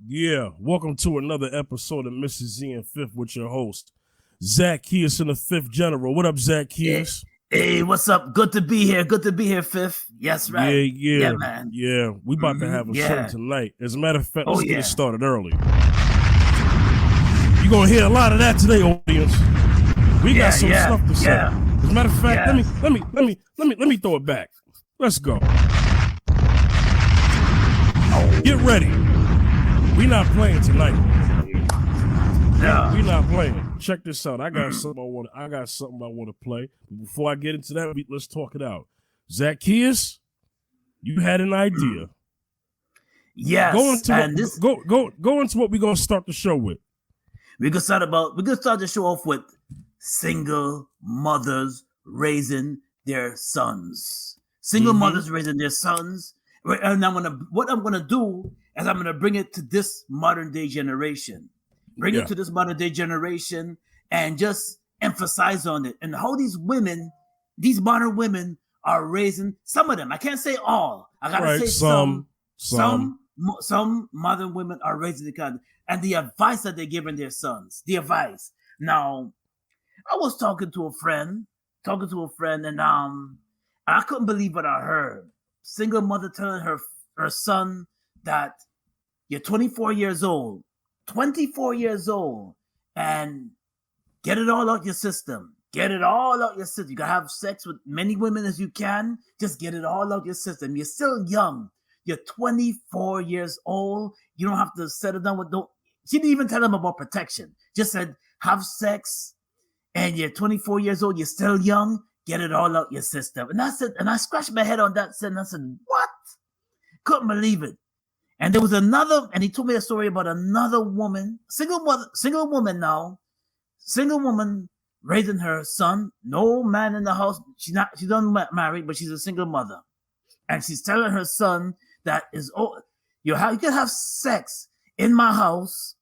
Yeah, welcome to another episode of Mrs. Z and Fifth with your host, Zacchaeus in the Fifth General. What up, Zacchaeus? Hey, what's up? Good to be here. Good to be here, Fifth. Yes, right. Yeah, man. Yeah. We about to have a show tonight. As a matter of fact, let's get it started early. You're gonna hear a lot of that today, audience. We got some stuff to say. As a matter of fact, let me throw it back. Let's go. Get ready. We not playing tonight. We not playing. Check this out. I got something I want to play. Before I get into that, let's talk it out. Zacchaeus, you had an idea. Yes. Go into what we're gonna start the show with. We're gonna start the show off with single mothers raising their sons. Single mothers raising their sons. And what I'm gonna do is I'm gonna bring it to this modern day generation. Bring it to this modern day generation and just emphasize on it and how these modern women are raising some of them. I can't say all. I gotta say some modern women are raising the kind and the advice that they're giving their sons. The advice. Now, I was talking to a friend, and I couldn't believe what I heard. Single mother telling her son that you're 24 years old, and get it all out your system. You can have sex with many women as you can. Just get it all out your system. You're still young. You're 24 years old. You don't have to settle down with She didn't even tell him about protection. Just said, have sex, and you're 24 years old. You're still young. Get it all out your system. And I said, and I scratched my head on that and I said, what? Couldn't believe it. And there was another, and he told me a story about another woman, single woman raising her son, no man in the house. She's not married, but she's a single mother. And she's telling her son that you can have sex in my house,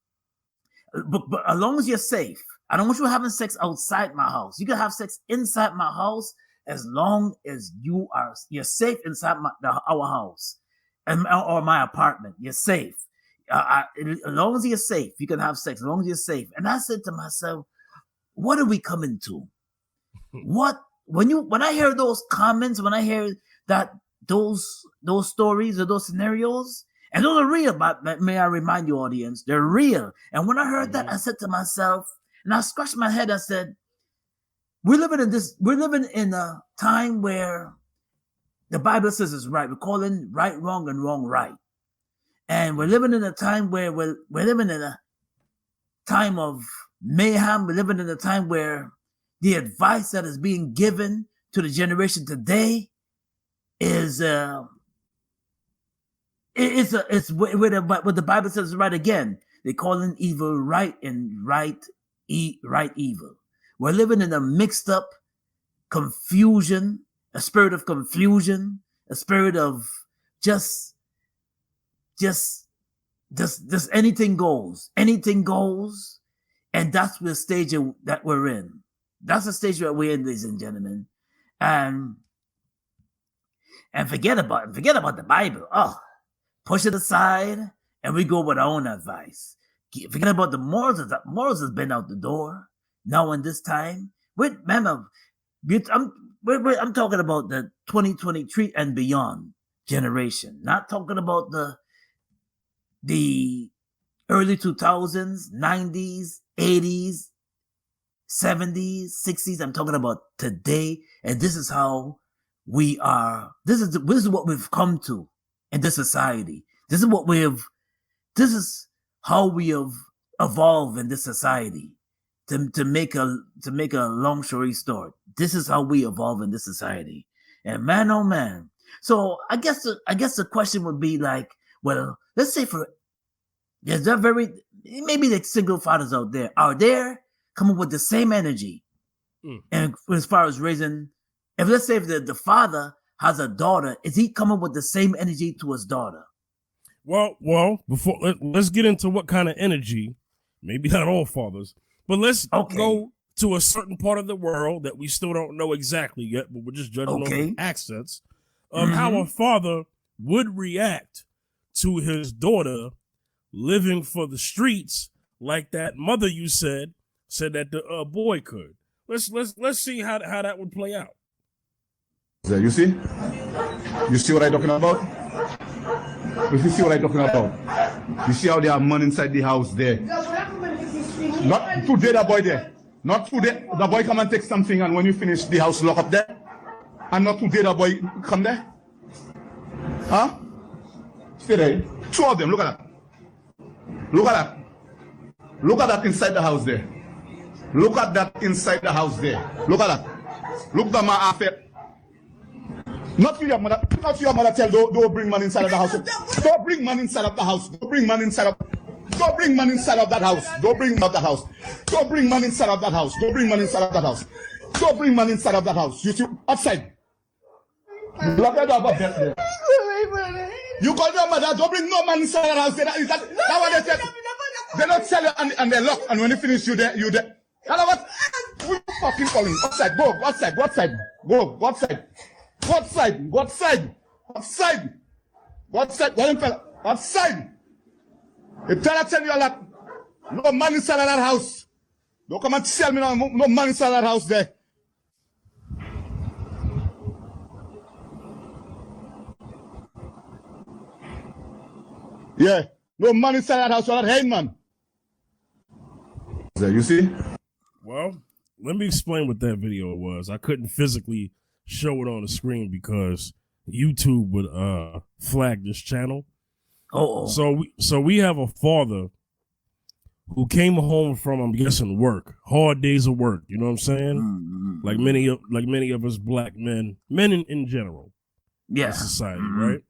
but as long as you're safe. I don't want you having sex outside my house. You can have sex inside my house as long as you're safe inside our house or my apartment. You're safe. As long as you're safe, you can have sex. As long as you're safe. And I said to myself, what are we coming to? When I hear those comments, when I hear that those stories or those scenarios, and those are real, but may I remind you, audience, they're real. And when I heard that, I said to myself, and I scratched my head, I said, we're living in a time where the Bible says it's right. We're calling right wrong and wrong right. And we're living in a time where we're living in a time of mayhem. We're living in a time where the advice that is being given to the generation today is what the Bible says is right again. They're calling evil right and right evil. We're living in a mixed up confusion, a spirit of confusion, a spirit of just anything goes, and that's the stage that we're in. That's the stage that we're in, ladies and gentlemen, and forget about the Bible. Push it aside, and we go with our own advice. Forget about the morals. Morals has been out the door now in this time. I'm talking about the 2023 and beyond generation. Not talking about the early 2000s, 90s, 80s, 70s, 60s. I'm talking about today, and this is how we are. This is what we've come to in this society. This is how we have evolved in this society. To make a long story short, this is how we evolve in this society. And man, oh man. So I guess the question would be like, well, let's say maybe the single fathers out there are there coming with the same energy, and as far as raising, if the father has a daughter, is he coming with the same energy to his daughter? Well, let's get into what kind of energy. Maybe not all fathers, but let's go to a certain part of the world that we still don't know exactly yet, but we're just judging on the accents of how a father would react to his daughter living for the streets like that mother you said that the boy could. Let's see how that would play out. You see what I'm talking about? If you see what I'm talking about, you see how they have money inside the house there. Not today, the boy there. Not today, the boy come and take something, and when you finish, the house lock up there. And not today, the boy come there. Huh? Stay there. Two of them. Look at that. Look at that. Look at that inside the house there. Look at that inside the house there. Look at that. Look the man after. Not for your mother. Not for your mother. Tell don't bring man inside of the house. Don't bring man inside of the house. Don't bring man inside of. Don't bring man inside of that house. Don't bring man out the house. Don't bring man inside of that house. Don't bring man inside of that house. Don't bring man inside of that house. You see outside. Block the door there. You call your mother. Don't bring no man inside of that house. Is that what they said? They don't tell you and they lock. And when you finish, you there. You know what? We fucking calling outside. Go outside. Go outside. Go outside. Go outside. Go outside. Outside. Go outside. Go outside. Outside. If tell you a lot, no man inside of that house. Don't come and tell me no man inside of that house there. Yeah, no man inside that house. That hey man. You see? Well, let me explain what that video was. I couldn't physically show it on the screen because YouTube would flag this channel. Oh. So we have a father who came home from, I'm guessing, work, hard days of work. You know what I'm saying? Mm-hmm. Like many of us black men in general, in society, right?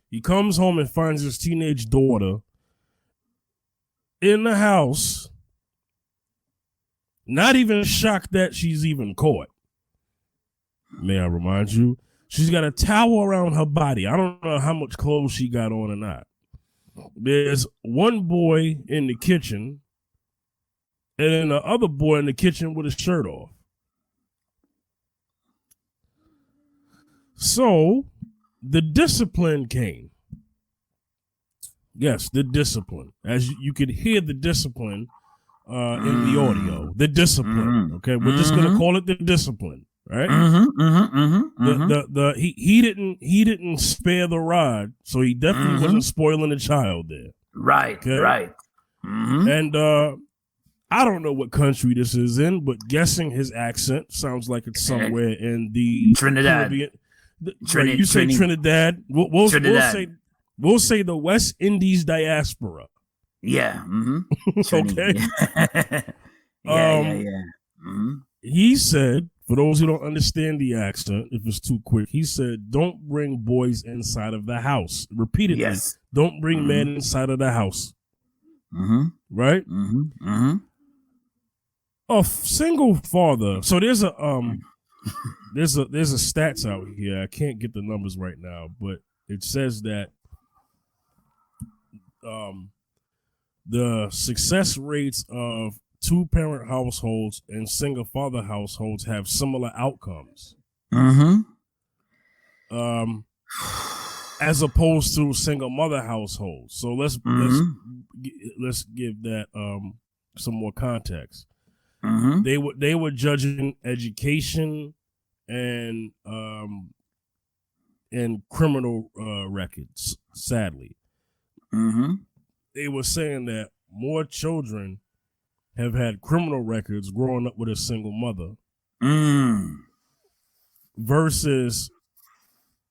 He comes home and finds his teenage daughter in the house, not even shocked that she's even caught. May I remind you? She's got a towel around her body. I don't know how much clothes she got on or not. There's one boy in the kitchen and then the other boy in the kitchen with his shirt off. So the discipline came. Yes, the discipline. As you could hear the discipline in the audio. The discipline. Okay, we're just gonna call it the discipline. Right? He didn't spare the rod, so he definitely wasn't spoiling the child there. Right, okay? Right. And I don't know what country this is in, but guessing his accent sounds like it's somewhere in the Trinidad. Caribbean. You say Trinidad. We'll say the West Indies diaspora. Yeah. Okay. Yeah. He said, for those who don't understand the accent, if it's too quick, he said, don't bring boys inside of the house. Repeatedly, yes. Don't bring men inside of the house. Right? A single father. So there's a stats out here. I can't get the numbers right now, but it says that the success rates of two-parent households and single-father households have similar outcomes. As opposed to single-mother households. So let's give that some more context. They were judging education and criminal records. Sadly, they were saying that more children have had criminal records growing up with a single mother versus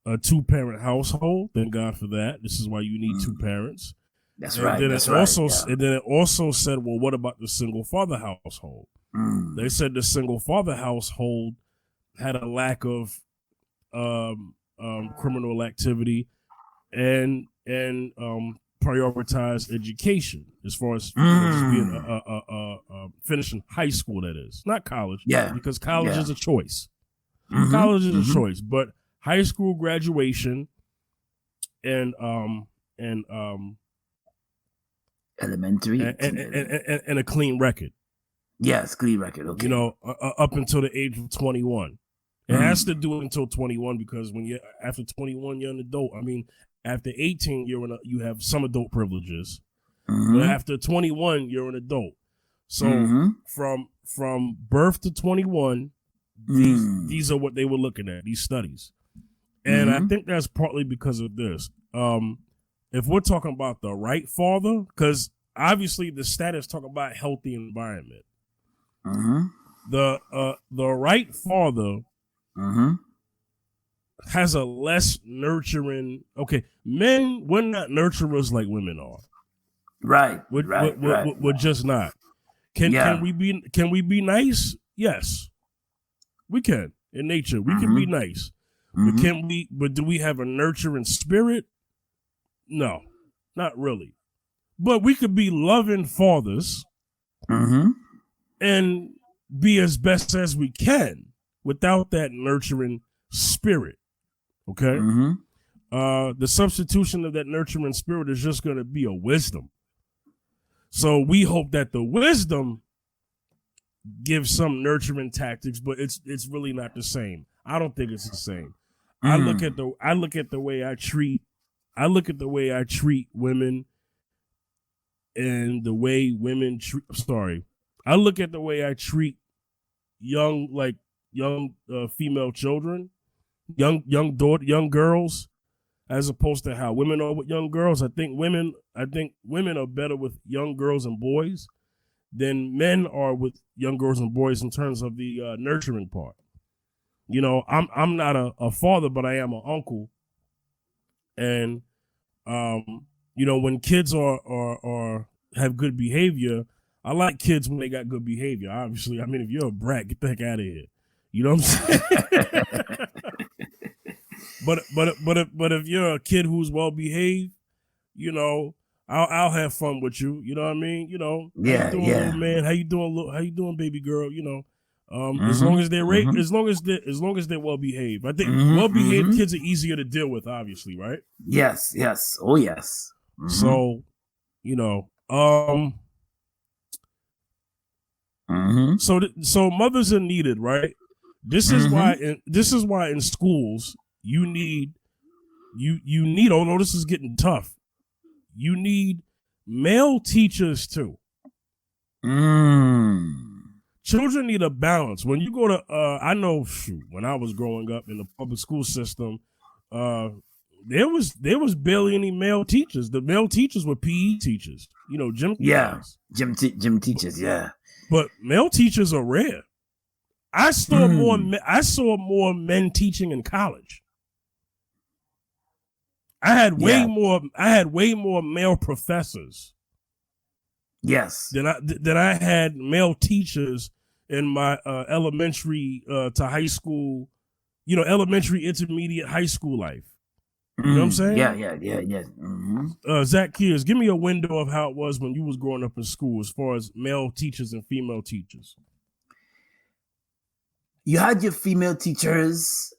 a two-parent household. Thank God for that. This is why you need two parents. That's and right. Then that's it right. also, and then it also said, well, what about the single-father household? They said the single-father household had a lack of criminal activity and prioritize education as far as being finishing high school, that is. Not college. Yeah. Because college is a choice. College is a choice. But high school graduation and elementary and a clean record. Yes, clean record. Okay. You know, up until the age of 21. It has to do it until 21 because when you're after 21, you're an adult. I mean, after 18, you have some adult privileges. But after 21, you're an adult. So from birth to 21, these are what they were looking at, these studies. And I think that's partly because of this. If we're talking about the right father, because obviously the status talk about healthy environment. The right father has a less nurturing. Okay, men, we're not nurturers like women are. Right. We're just not. Can we be nice? Yes, we can. In nature, we can be nice. But do we have a nurturing spirit? No, not really. But we could be loving fathers and be as best as we can without that nurturing spirit. Okay? The substitution of that nurturing spirit is just going to be a wisdom. So we hope that the wisdom gives some nurturing tactics, but it's really not the same. I don't think it's the same. I look at the way I treat women and the way women treat. I look at the way I treat young female children, young girls, as opposed to how women are with young girls. I think women are better with young girls and boys than men are with young girls and boys in terms of the nurturing part. You know, I'm not a father, but I am an uncle, and you know, when kids are have good behavior, I like kids when they got good behavior. Obviously, I mean, if you're a brat, get the heck out of here. You know what I'm saying? But if you're a kid who's well behaved, you know, I'll have fun with you. You know what I mean? You know, how you doing, little man? How you doing, baby girl? You know, as long as they're as long as they're well behaved. I think well behaved kids are easier to deal with. Obviously, right? Yes. Oh, yes. So, you know, so mothers are needed, right? This is why in schools you need, although this is getting tough, you need male teachers too. Children need a balance. When you go to, I know, when I was growing up in the public school system, there was barely any male teachers. The male teachers were PE teachers, you know, gym teachers. Gym teachers, yeah. But male teachers are rare. I saw more men teaching in college. I had way more male professors. Yes. Than I had male teachers in my elementary to high school, you know, elementary, intermediate, high school life. You know what I'm saying? Yeah. Zach Kears, give me a window of how it was when you was growing up in school as far as male teachers and female teachers. You had your female teachers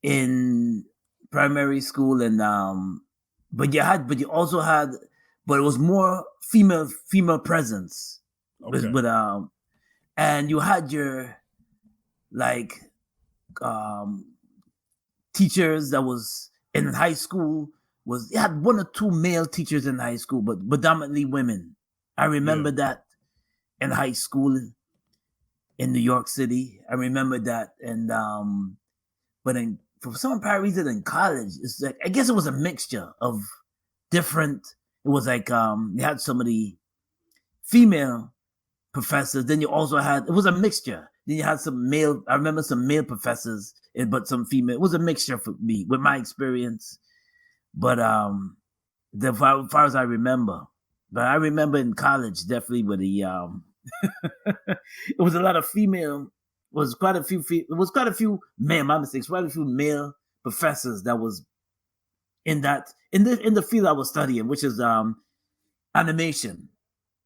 in primary school, and but you also had, but it was more female presence. Okay. And you had your teachers that was in high school. You had one or two male teachers in high school, but predominantly women. I remember that in high school in New York City. I remember that, and but for some apparent reason in college, it's like, I guess it was a mixture of different. It was like you had some of the female professors, then you also had, it was a mixture. Then you had some male. I remember some male professors, but some female. It was a mixture for me with my experience. But as far as I remember, but I remember in college definitely with the it was a lot of female. It was quite a few male. My mistakes. Quite a few male professors that was in the field I was studying, which is animation.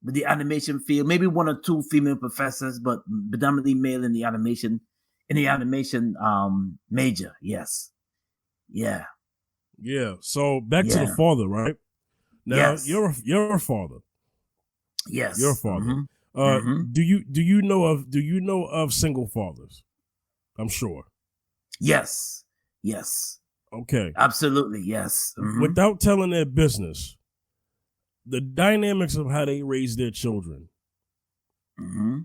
With the animation field, maybe one or two female professors, but predominantly male in the animation major. Yes. Yeah. Yeah. So back to the father, right? Now you're a father. Yes. You're a father. Do you know of single fathers? I'm sure. Yes. Okay. Absolutely. Yes. Without telling their business, the dynamics of how they raise their children. Mm-hmm.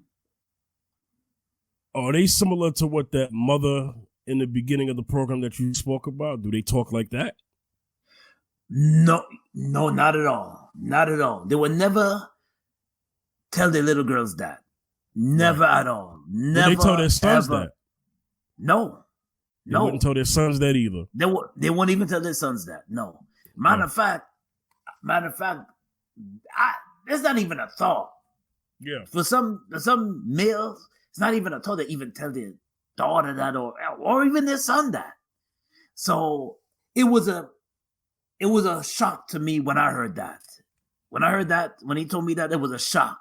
Are they similar to what that mother in the beginning of the program that you spoke about? Do they talk like that? No, not at all. Not at all. They would never tell their little girls that. Never at all. Never. Would they tell their sons ever. that? No. They wouldn't tell their sons that either. They won't even tell their sons that. No. Matter of fact, there's not even a thought. Yeah. For some males, it's not even a thought to even tell their daughter that or even their son that. So it was a shock to me when I heard that. When he told me that, it was a shock.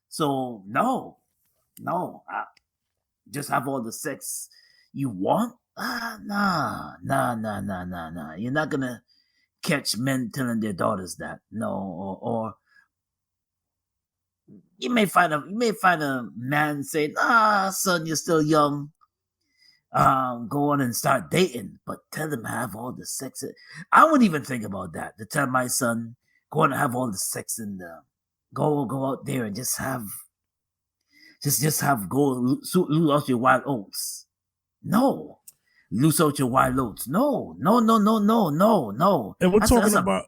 So no, I just have all the sex you want. Nah. You're not gonna catch men telling their daughters that. No, or you may find a man saying, son, you're still young. Go on and start dating, but tell them have all the sex. I wouldn't even think about that. To tell my son, go on and have all the sex and go out there and just lose out your wild oats. No. Lose out your wild oats. No. And we're talking about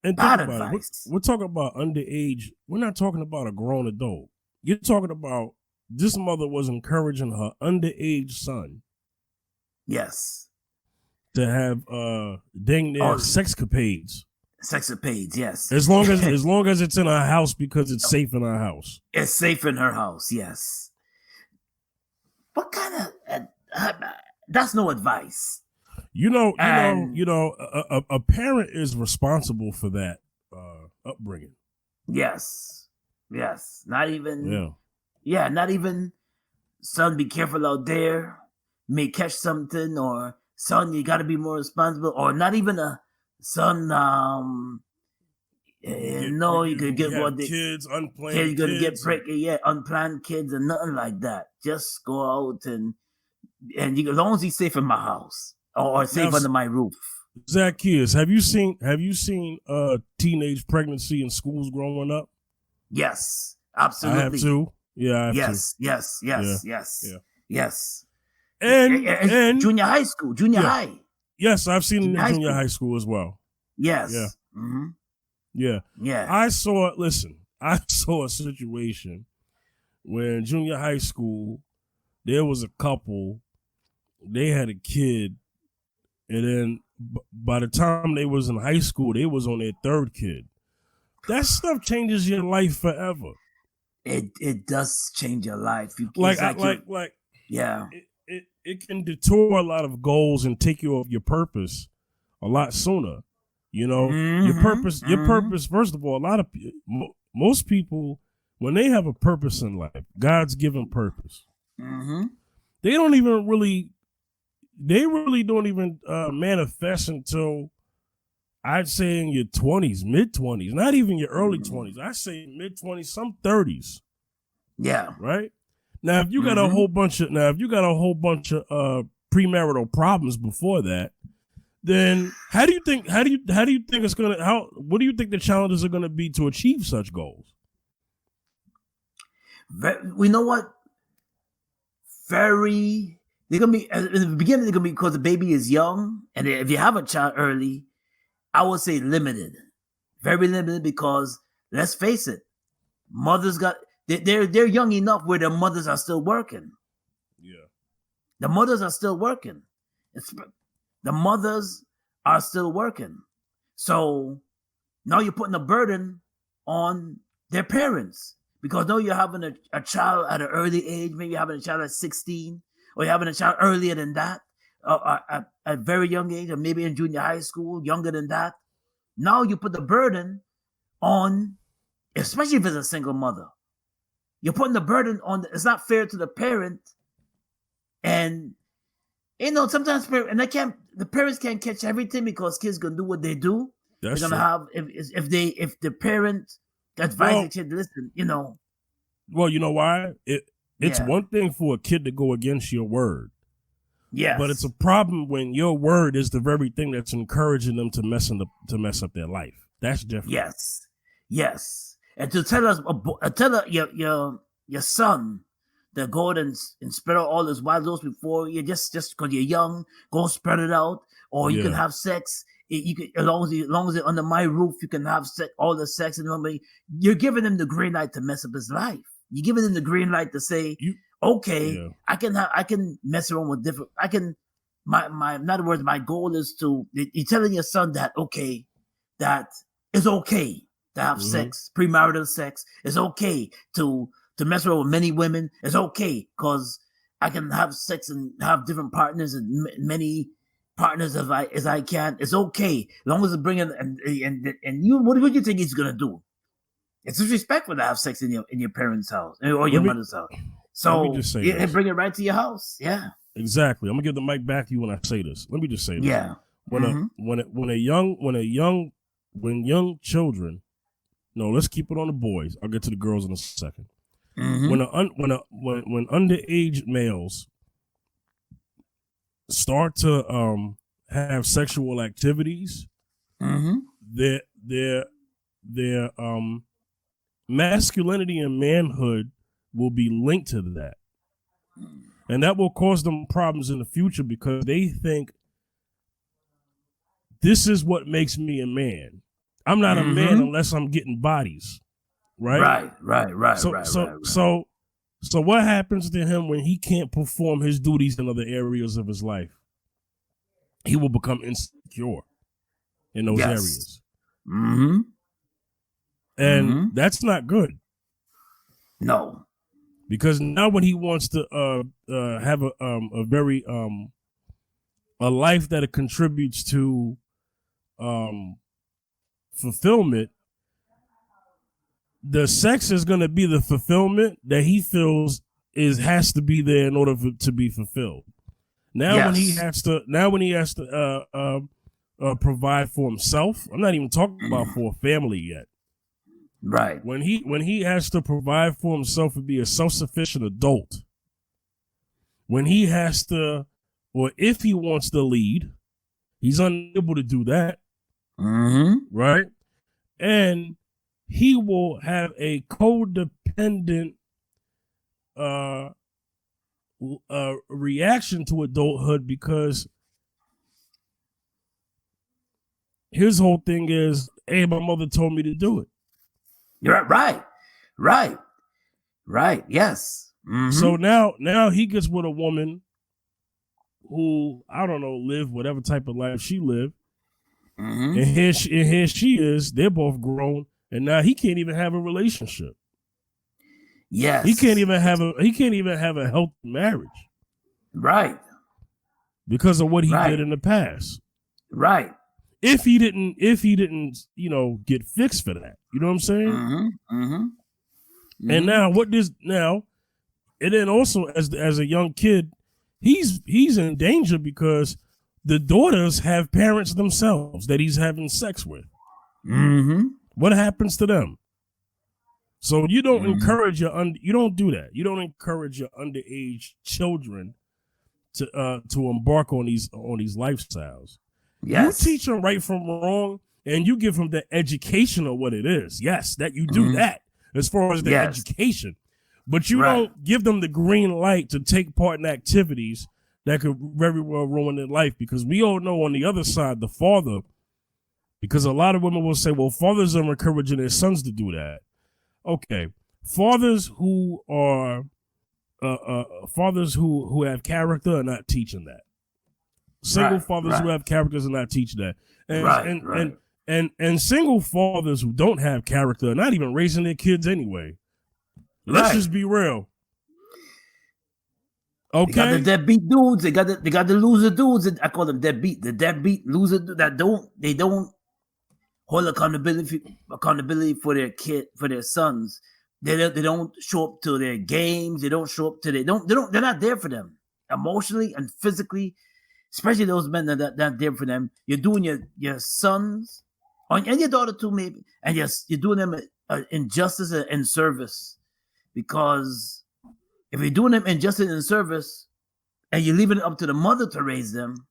bad advice. We're talking about underage. We're not talking about a grown adult. You're talking about this mother was encouraging her underage son. Yes. To have dang near sexcapades. Sexapades, yes. As long as it's in our house because it's safe in our house. It's safe in her house, yes. What kind of that's no advice. A parent is responsible for that upbringing. Yes. Not even son, be careful out there. May catch something, or son, you got to be more responsible, or not even a son. You could get what the kids, unplanned kids, you're gonna kids. get pregnant, unplanned kids, and nothing like that. Just go out and you, as long as he's safe in my house or safe under my roof. Zacchaeus, have you seen teenage pregnancy in schools growing up? Yes, absolutely. I have too. Yeah, I have too. Yes. And junior high school, high. Yes, I've seen it in junior high school as well. Yes. Yeah. Mm-hmm. Yeah. Yeah. I saw a situation when junior high school, there was a couple, they had a kid, and then by the time they was in high school, they was on their third kid. That stuff changes your life forever. It does change your life. It can detour a lot of goals and take you off your purpose a lot sooner. You know, your purpose. First of all, most people, when they have a purpose in life, God's given purpose, they really don't even manifest until, I'd say, in your 20s, mid-20s, not even your early 20s. I say mid-20s, some 30s. Yeah. Right? Now, if you got a whole bunch of premarital problems before that, then what do you think the challenges are gonna be to achieve such goals? We know what? They're gonna be in the beginning. They're gonna be because the baby is young, and if you have a child early, I would say limited, very limited. Because let's face it, they're young enough where their mothers are still working. Yeah, the mothers are still working. The mothers are still working. So now you're putting a burden on their parents, because now you're having a child at an early age. Maybe you're having a child at 16, or you're having a child earlier than that, at a very young age, or maybe in junior high school, younger than that. Now you put the burden on, especially if it's a single mother. You're putting the burden on. It's not fair to the parent, and sometimes the parents can't catch everything, because kids gonna do what they do. That's They're gonna have if the parent advises the kid, listen, Well, you know why? It's one thing for a kid to go against your word. Yes. But it's a problem when your word is the very thing that's encouraging them to mess up their life. That's different. Yes, and to tell us, your son that go out and spread out all this wild oats before you, just because you're young, go spread it out, or you can have sex. You can, as long as they're under my roof, you can have sex, all the sex, and you're giving them the green light to mess up his life. You're giving them the green light to say, I can mess around with different. I can. In other words, my goal is to. You're telling your son that that it's okay to have sex, premarital sex. It's okay to mess around with many women. It's okay because I can have sex and have different partners and many partners as I can. It's okay as long as it's bringing and you. What do you think he's gonna do? It's disrespectful to have sex in your parents' house or your mother's house. So bring it right to your house. Yeah, exactly. I'm gonna give the mic back to you when I say this. Let me just say this. Yeah. When young children, no, let's keep it on the boys. I'll get to the girls in a second. When underage males start to have sexual activities, their masculinity and manhood will be linked to that, and that will cause them problems in the future because they think this is what makes me a man. I'm not a man unless I'm getting bodies, right? Right. So what happens to him when he can't perform his duties in other areas of his life? He will become insecure in those areas. And that's not good. No. Because now when he wants to have a very a life that it contributes to fulfillment, the sex is going to be the fulfillment that he feels has to be there in order to be fulfilled. Now when he has to provide for himself, I'm not even talking about for a family yet. Right. When he has to provide for himself and be a self-sufficient adult, when he has to, or if he wants to lead, he's unable to do that. Right? And he will have a codependent reaction to adulthood because his whole thing is, hey, my mother told me to do it. You're right. Yes. So now he gets with a woman who, I don't know, lived whatever type of life she lived. And here she is. They're both grown, and now he can't even have a relationship. Yes, he can't even have a healthy marriage. Right. Because of what he did in the past. Right. If he didn't, get fixed for that, you know what I'm saying? And now and then also as a young kid, he's in danger because the daughters have parents themselves that he's having sex with. What happens to them? So you don't encourage you don't do that. You don't encourage your underage children to embark on these lifestyles. Yes. You teach them right from wrong, and you give them the education of what it is. Yes, that you do that as far as the education, but you don't give them the green light to take part in activities that could very well ruin their life, because we all know on the other side, the father, because a lot of women will say, well, fathers are encouraging their sons to do that. Okay. Fathers who are fathers who have character are not teaching that. Single fathers who have characters are not teaching that. And single fathers who don't have character are not even raising their kids anyway. Let's just be real. Okay. They got the deadbeat dudes. They got the loser dudes. I call them deadbeat. The deadbeat loser that don't hold accountability for their kid, for their sons. They don't show up to their games. They don't show up to they're not there for them emotionally and physically, especially those men that are not there for them. You're doing your sons and your daughter too, maybe, and you're doing them injustice and service, because if you're doing them injustice and service and you're leaving it up to the mother to raise them,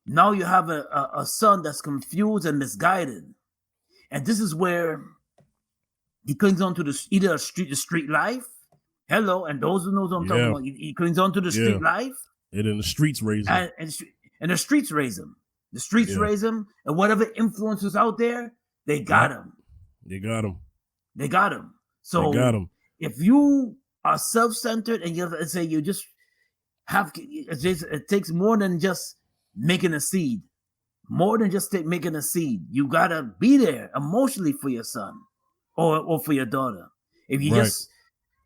now you have a son that's confused and misguided. And this is where he clings on to the street life. Hello, and those who knows what I'm talking about, he clings on to the street life. And then the streets raise him. And the streets raise him. The streets raise him, and whatever influences out there, they got him. They got him. They got him. So they got him. If you are self-centered and you say you just have, it takes more than just making a seed. More than just making a seed. You gotta be there emotionally for your son or for your daughter. If you just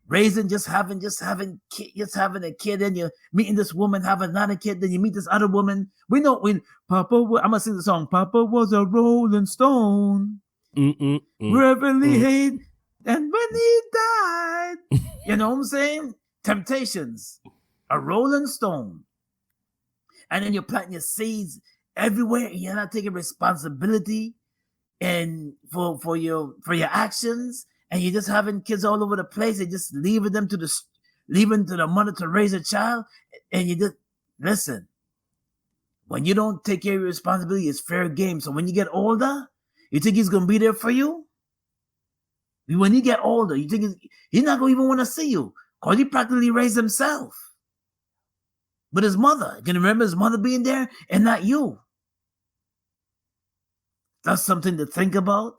raising, just having a kid, and you're meeting this woman, having another kid, then you meet this other woman. We know when Papa, I'm gonna sing the song. Papa was a rolling stone, reverently hate, and when he died, you know what I'm saying? Temptations, a rolling stone, and then you're planting your seeds everywhere, and you're not taking responsibility and for your actions. And you're just having kids all over the place and just leaving to the mother to raise a child. And you just listen. When you don't take care of your responsibility, it's fair game. So when you get older, you think he's gonna be there for you? When you get older, you think he's not gonna even want to see you because he practically raised himself. But his mother, can you remember his mother being there and not you? That's something to think about.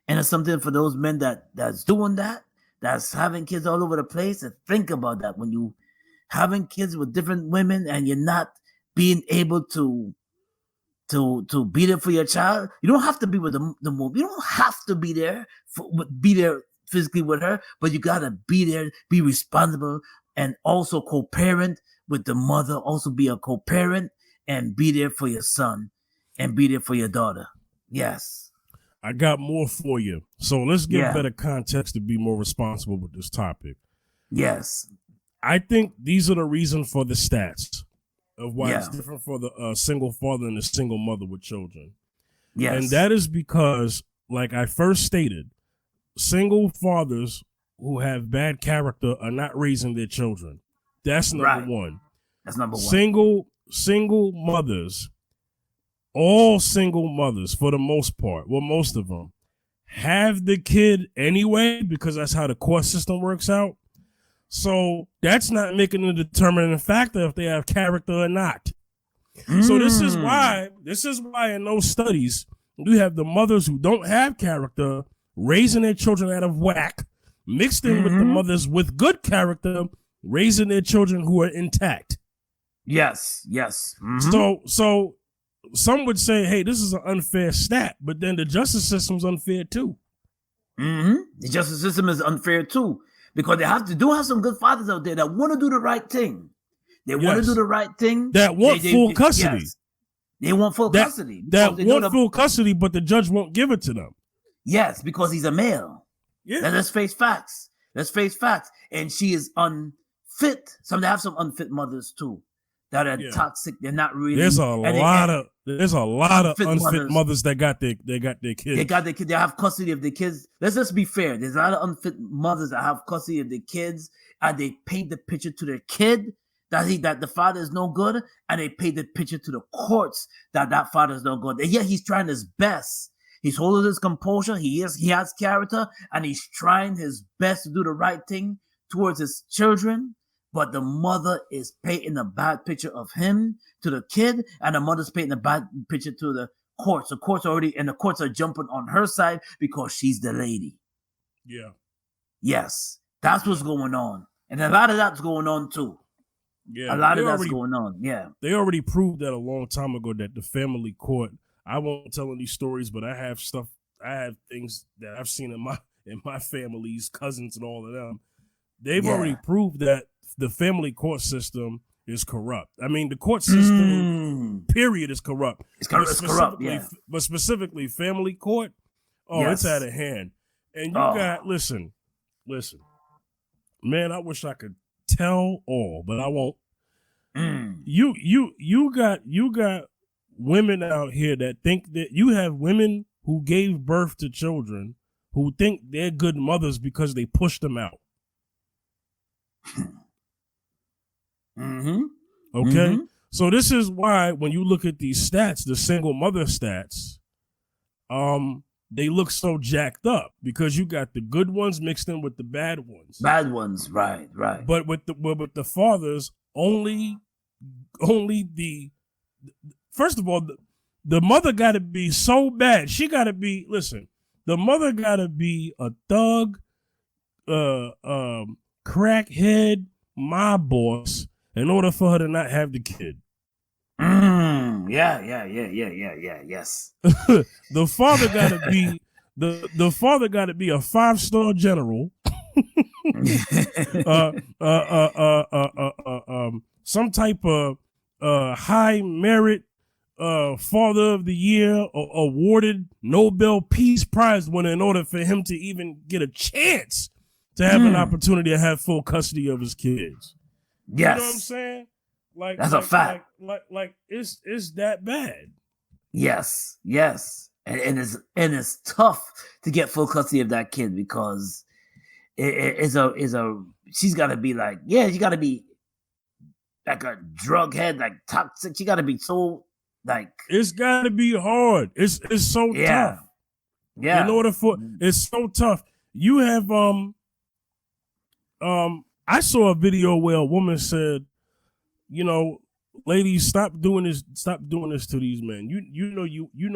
And it's something for those men that's doing that, that's having kids all over the place, and think about that when you having kids with different women and you're not being able to be there for your child. You don't have to be with the mom. You don't have to be there physically with her, but you gotta be there, be responsible, and also co-parent with the mother. Also be a co-parent and be there for your son and be there for your daughter. Yes. I got more for you. So let's get better context to be more responsible with this topic. Yes. I think these are the reason for the stats of why it's different for the single father and the single mother with children. Yes. And that is because, like I first stated, single fathers who have bad character are not raising their children. That's number one. That's number one. Single mothers, all single mothers, for the most part, well, most of them, have the kid anyway because that's how the court system works out. So that's not making a determining factor if they have character or not. So this is why in those studies, you have the mothers who don't have character raising their children out of whack, mixed in with the mothers with good character raising their children who are intact. Yes. So some would say, hey, this is an unfair stat, but then the justice system's unfair too. The justice system is unfair too, because they have some good fathers out there that want to do the right thing. They want to do the right thing. That want full custody. Yes. They want full custody. That want full custody, but the judge won't give it to them. Yes, because he's a male. Yeah. Now, let's face facts. And she is unfit. They have some unfit mothers too that are toxic. They're not really. There's a lot of unfit mothers that got their kids. They got their kids. They have custody of the kids. Let's just be fair. There's a lot of unfit mothers that have custody of the kids, and they paint the picture to their kid that the father is no good, and they paint the picture to the courts that father is no good. And yet he's trying his best. He's holding his composure. He has character, and he's trying his best to do the right thing towards his children. But the mother is painting a bad picture of him to the kid, and the mother's painting a bad picture to the courts. The courts are jumping on her side because she's the lady. Yeah. Yes, that's what's going on, and a lot of that's going on too. Yeah, a lot of that's going on. Yeah, they already proved that a long time ago that the family court. I won't tell any stories, but I have things that I've seen in my family's cousins and all of them. They've already proved that the family court system is corrupt. I mean, the court system, period, is corrupt. It's corrupt, yeah. But specifically, family court, it's out of hand. And you got, listen, man, I wish I could tell all, but I won't. You got women out here that think that you have women who gave birth to children who think they're good mothers because they pushed them out. Okay, so this is why when you look at these stats, the single mother stats, they look so jacked up because you got the good ones mixed in with the bad ones. Bad ones, right. But with the fathers, only the first of all, the mother got to be so bad. She got to be, listen, the mother got to be a thug, crackhead, mob boss in order for her to not have the kid. Yeah. Yes. The father got to be the father got to be a 5-star general. Some type of high merit father of the year awarded Nobel Peace Prize winner in order for him to even get a chance to have an opportunity to have full custody of his kids. Yes. You know what I'm saying? Like that's a fact. Like it's that bad. Yes. And it's tough to get full custody of that kid because she's got to be like, she got to be like a drug head, like toxic. She got to be so like. It's got to be hard. It's so tough. Yeah. In order for it's so tough. You have I saw a video where a woman said, you know, ladies, stop doing this to these men. You know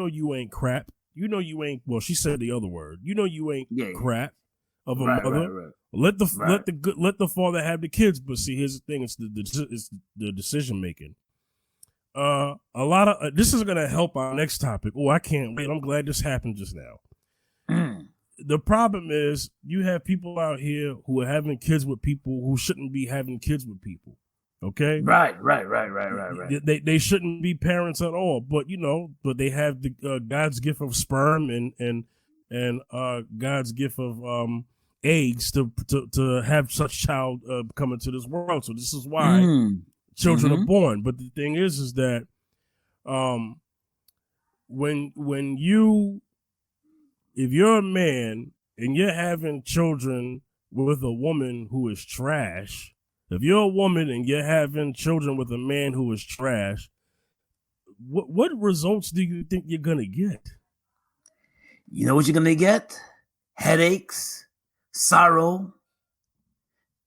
you ain't crap. You know you ain't, well, she said the other word. You know you ain't crap of a mother. Right. Let the father have the kids. But see, here's the thing: it's the decision making. A lot of this is gonna help our next topic. Oh, I can't wait! I'm glad this happened just now. The problem is you have people out here who are having kids with people who shouldn't be having kids with people. Okay. Right. They shouldn't be parents at all, but they have the God's gift of sperm and God's gift of eggs to have such child come into this world. So this is why children are born. But the thing is that if you're a man and you're having children with a woman who is trash. If you're a woman and you're having children with a man who is trash, what results do you think you're going to get? You know what you're going to get? Headaches, sorrow,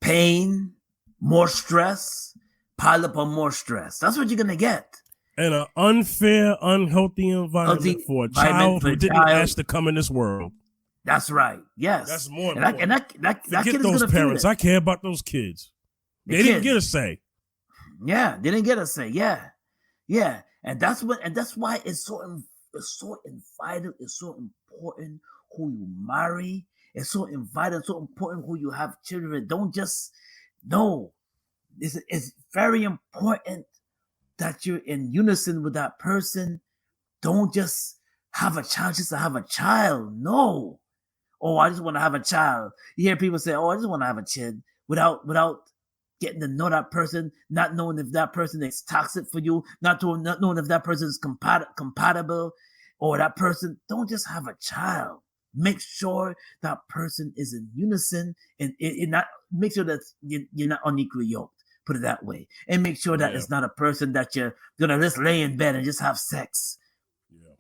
pain, more stress, pile up on more stress. That's what you're going to get. And an unfair, unhealthy environment for a child who didn't ask to come in this world. That's right. Yes. That's more important. And that kid is those gonna parents. feel it. I care about those kids. They didn't get a say. Yeah, they didn't get a say. Yeah. And that's why it's so vital. It's so important who you marry. It's so vital. So important who you have children with. Don't just no. It's very important that you're in unison with that person. Don't just have a child just to have a child. No. Oh, I just want to have a child. You hear people say, "Oh, I just want to have a kid," without getting to know that person, not knowing if that person is toxic for you, not knowing if that person is compatible, or that person. Don't just have a child. Make sure that person is in unison, and make sure that you're not unequally yoked. Put it that way, and make sure that it's not a person that you're gonna just lay in bed and just have sex.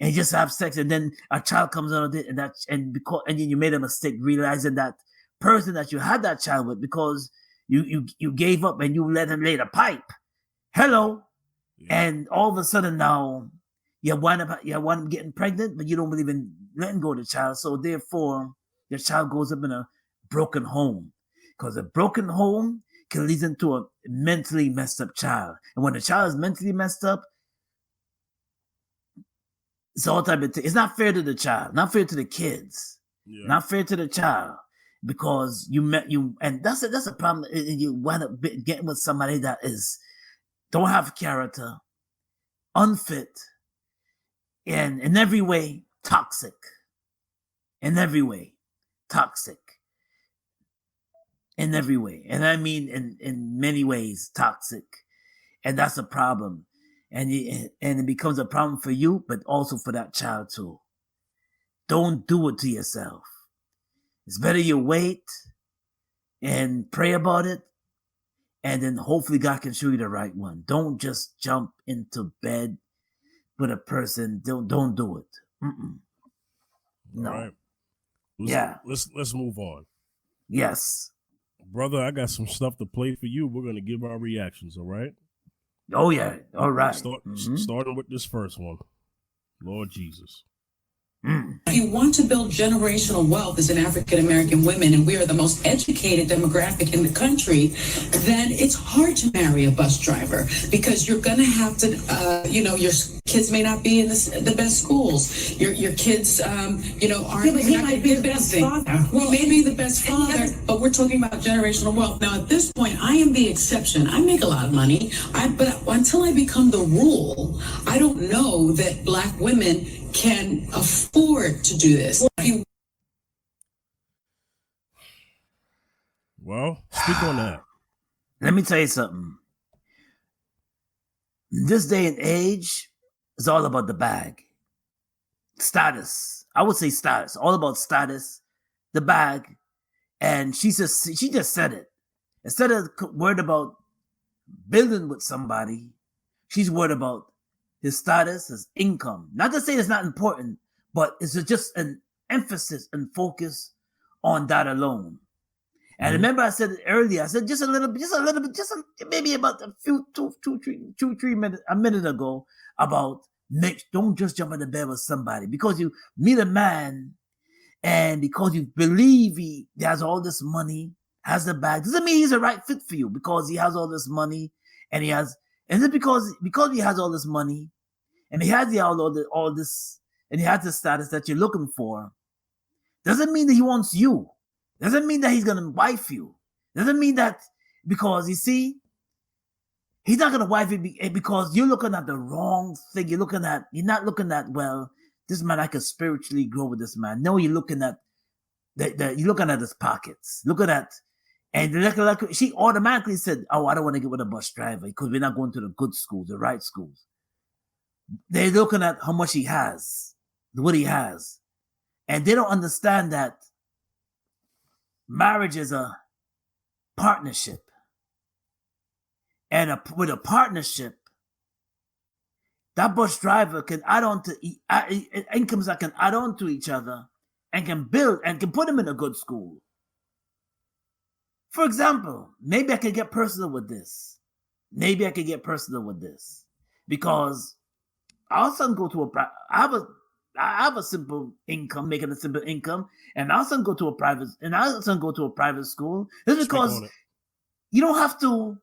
And just have sex, and then a child comes out of it, and then you made a mistake realizing that person that you had that child with because you gave up and you let him lay the pipe. Hello, and all of a sudden now you wind up getting pregnant, but you don't believe in letting go of the child, so therefore your child goes up in a broken home, because a broken home can lead into a mentally messed up child, and when the child is mentally messed up. It's all type of thing. It's not fair to the child, not fair to the kids, not fair to the child, because and that's a problem. You wind up getting with somebody that don't have character, unfit, and in every way toxic. In every way, toxic. In every way, and I mean in many ways toxic, and that's a problem. And it becomes a problem for you, but also for that child too. Don't do it to yourself. It's better you wait and pray about it, and then hopefully God can show you the right one. Don't just jump into bed with a person. Don't do it. No. All right. Let's move on. Yes. Brother, I got some stuff to play for you. We're gonna give our reactions, all right? Oh yeah. All right. Starting with this first one. Lord Jesus. If you want to build generational wealth as an African American woman, and we are the most educated demographic in the country, then it's hard to marry a bus driver because you're going to have to, your kids may not be in the best schools. Your kids, aren't. Yeah, but he might be the best father. Well, maybe the best father, but we're talking about generational wealth. Now, at this point, I am the exception. I make a lot of money, but until I become the rule, I don't know that Black women can afford to do this. Well, speak on that. Let me tell you something. This day and age is all about the bag. Status. I would say status. All about status, the bag. And she just said it. Instead of worried about building with somebody, she's worried about his status, his income. Not to say it's not important, but it's just an emphasis and focus on that alone. And remember, I said it earlier. I said just maybe about a minute ago about don't just jump into bed with somebody because you meet a man and because you believe he has all this money, has the bag, doesn't mean he's the right fit for you because he has all this money and and it's because he has all this money and he has all this and he has the status that you're looking for, doesn't mean that he wants you. Doesn't mean that he's gonna wife you. Doesn't mean that because you see, he's not gonna wife you because you're looking at the wrong thing. You're not looking at, well, this man, I can spiritually grow with this man. No, you're looking at you're looking at his pockets. And she automatically said, "Oh, I don't want to get with a bus driver because we're not going to the good schools, the right schools." They're looking at how much he has, what he has, and they don't understand that marriage is a partnership, and with a partnership, that bus driver can add on to incomes that can add on to each other and can build and can put them in a good school. For example, maybe I could get personal with this. Because our son go to I have a simple income, making a simple income, and our son go to a private school. It's because you don't have to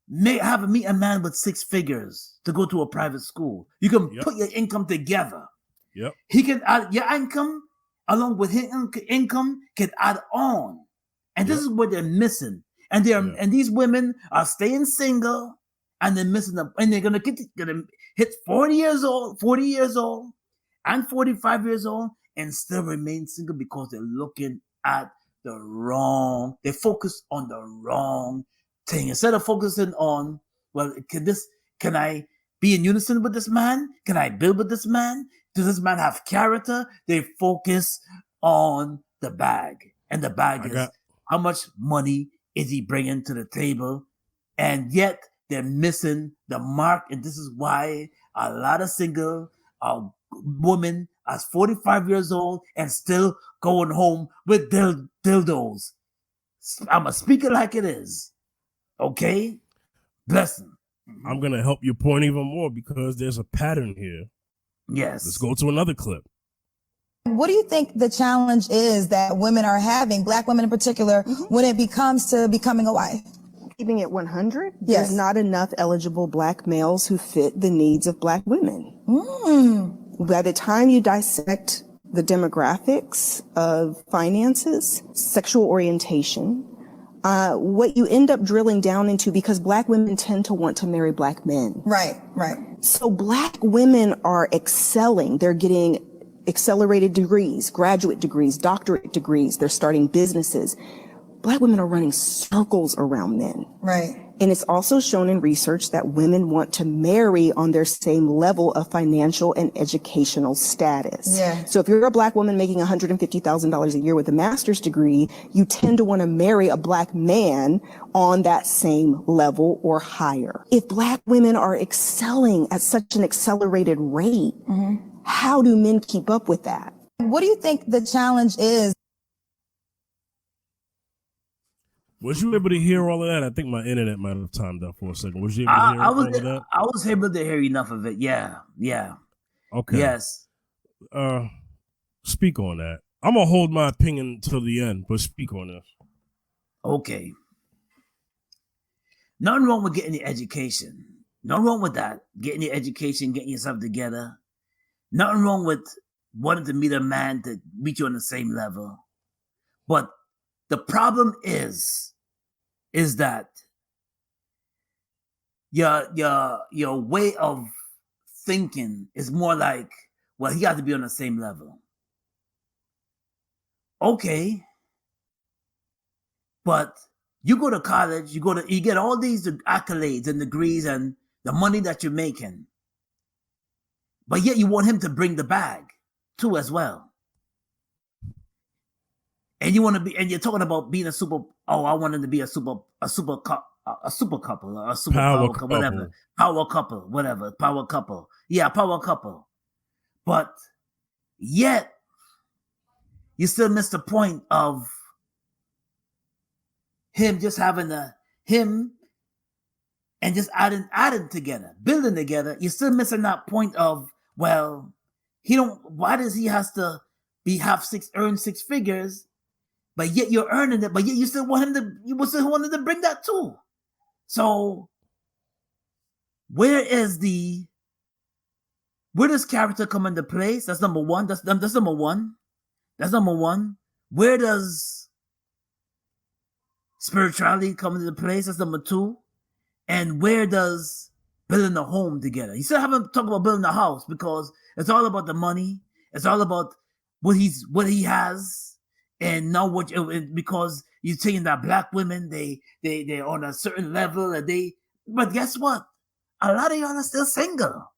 meet a man with 6 figures to go to a private school. You can put your income together. Yep. He can add your income along with his income can add on. And this is what they're missing. And and these women are staying single and they're missing them. And they're gonna hit 40 years old and 45 years old and still remain single because they're looking at they focus on the wrong thing. Instead of focusing on, well, can I be in unison with this man? Can I build with this man? Does this man have character? They focus on the bag. And the bag is how much money is he bringing to the table? And yet they're missing the mark. And this is why a lot of single women are 45 years old and still going home with dildos. I'm a speaker like it is. Okay? Bless them. I'm going to help your point even more because there's a pattern here. Yes. Let's go to another clip. What do you think the challenge is that women are having, Black women in particular, when it comes to becoming a wife? Keeping it 100, yes. There's not enough eligible Black males who fit the needs of Black women. By the time you dissect the demographics of finances, sexual orientation, what you end up drilling down into, because Black women tend to want to marry Black men. Right. So Black women are excelling. They're getting accelerated degrees, graduate degrees, doctorate degrees. They're starting businesses. Black women are running circles around men. Right. And it's also shown in research that women want to marry on their same level of financial and educational status. Yeah. So if you're a Black woman making $150,000 a year with a master's degree, you tend to want to marry a Black man on that same level or higher. If Black women are excelling at such an accelerated rate, how do men keep up with that? What do you think the challenge is? Was you able to hear all of that? I think my internet might have timed out for a second. Was you able to hear all of that? I was able to hear enough of it. Yeah. Okay. Yes. Speak on that. I'm gonna hold my opinion till the end, but speak on this. Okay. Nothing wrong with getting your education. Nothing wrong with that. Getting your education, getting yourself together. Nothing wrong with wanting to meet a man to meet you on the same level. But the problem is that your way of thinking is more like, well, he got to be on the same level. Okay. But you go to college, you get all these accolades and degrees and the money that you're making. But yet you want him to bring the bag too as well. And you want to be, and you're talking about being I want him to be a super couple, or a super power couple, whatever. Power couple, whatever. Power couple. Yeah, power couple. But yet you still miss the point of him just having him and just adding together, building together. You're still missing that point of, well, why does he has to earn six figures, but yet you're earning it, but yet you still want him to bring that too. So where does character come into place? That's number one. That's number one. That's number one. Where does spirituality come into place? That's number two. And where does building a home together? You still haven't talked about building a house because it's all about the money. It's all about what he has, and now because you're saying that black women they're on a certain level but guess what? A lot of y'all are still single.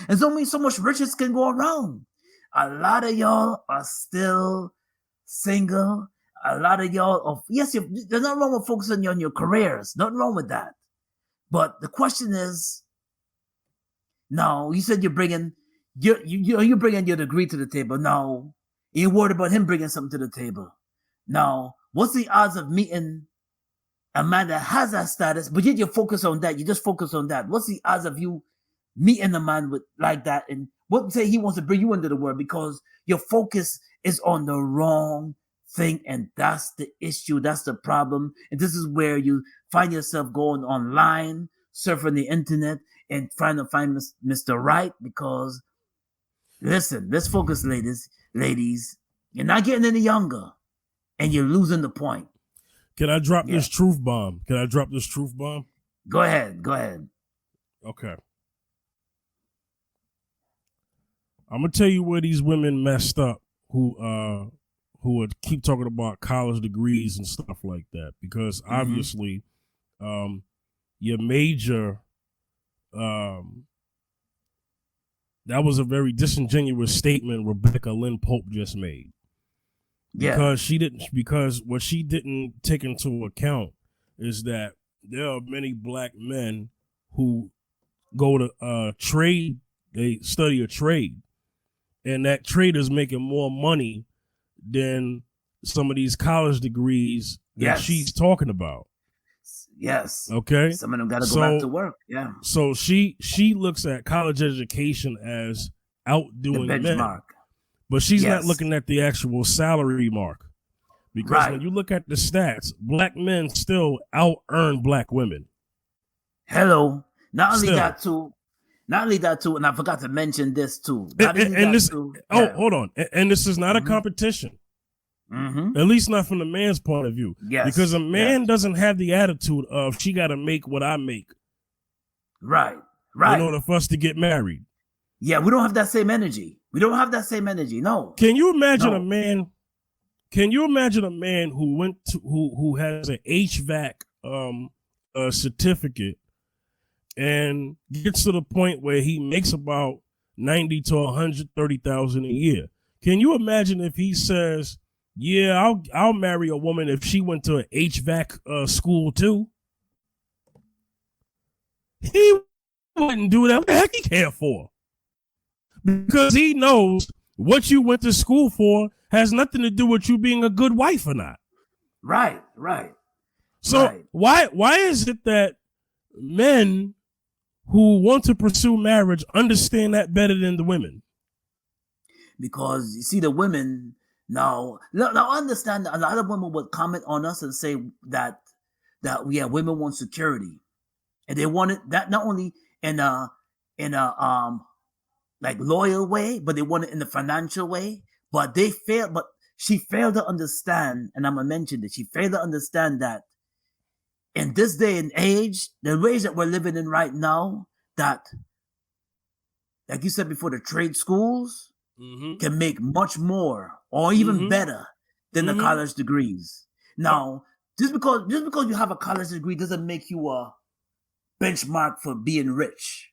There's only so much riches can go around. A lot of y'all are still single. A lot of y'all there's nothing wrong with focusing on your careers. Nothing wrong with that. But the question is, now you said you're bringing your degree to the table. Now you're worried about him bringing something to the table. Now, what's the odds of meeting a man that has that status, but yet you focus on that? You just focus on that. What's the odds of you meeting a man with like that? And what say he wants to bring you into the world because your focus is on the wrong thing, and that's the issue. That's the problem. And this is where you find yourself going online, surfing the internet, and trying to find Mr. Right. Because listen, let's focus, ladies. You're not getting any younger, and you're losing the point. Can I drop this truth bomb? Go ahead. Okay. I'm gonna tell you where these women messed up who would keep talking about college degrees and stuff like that, because obviously your major that was a very disingenuous statement Rebecca Lynn Pope just made. Because what she didn't take into account is that there are many black men who go to trade, they study a trade, and that trade is making more money than some of these college degrees that she's talking about. Yes. Okay. Some of them got to go back to work. Yeah. So she looks at college education as outdoing the benchmark. men, but she's not looking at the actual salary mark. Because when you look at the stats, black men still out earn black women. Hello. Not only that too, and I forgot to mention this too. Hold on. And this is not a competition. At least not from the man's point of view. Yes. Because a man doesn't have the attitude of she got to make what I make. Right. In order for us to get married. Yeah, we don't have that same energy. No. Can you imagine a man? Can you imagine a man who has an HVAC certificate and gets to the point where he makes about $90,000 to $130,000 a year? Can you imagine if he says, "Yeah, I'll marry a woman if she went to an HVAC school too"? He wouldn't do that. What the heck he care for? because he knows what you went to school for has nothing to do with you being a good wife or not. Right. So why is it that men who want to pursue marriage understand that better than the women? Because you see, the women now understand that a lot of women would comment on us and say that women want security, and they want it that not only in a like loyal way, but they want it in the financial way. But she failed to understand, and I'm gonna mention that she failed to understand that in this day and age, the ways that we're living in right now, that, like you said before, the trade schools can make much more or even better than the college degrees. Now, just because you have a college degree doesn't make you a benchmark for being rich.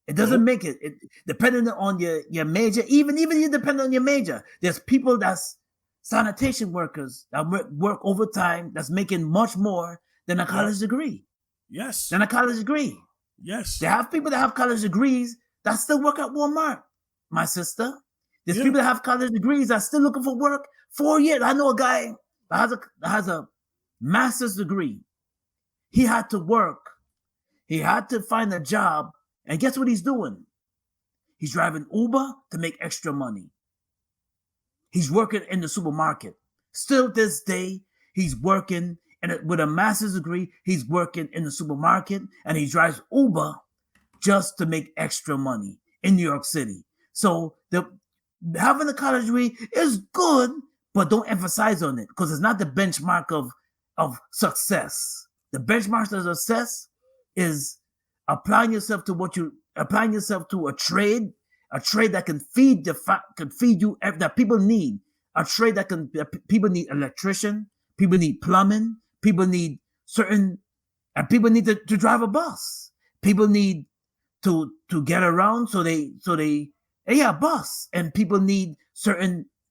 It doesn't make it. Depending on your major, even you depend on your major. There's people that's sanitation workers that work overtime that's making much more than a college degree. Yes. Than a college degree. Yes. They have people that have college degrees that still work at Walmart, my sister. There's people that have college degrees that still looking for work 4 years. I know a guy that has a master's degree. He had to work. He had to find a job. And guess what he's doing? He's driving Uber to make extra money. He's working in the supermarket. Still this day, he's working with a master's degree. He's working in the supermarket and he drives Uber just to make extra money in New York City. So having a college degree is good, but don't emphasize on it because it's not the benchmark of success. The benchmark of success is applying yourself to a trade that can feed you, that people need. A trade that people need electrician, people need plumbing, people need people need to drive a bus. People need to get around, so they bus, and people need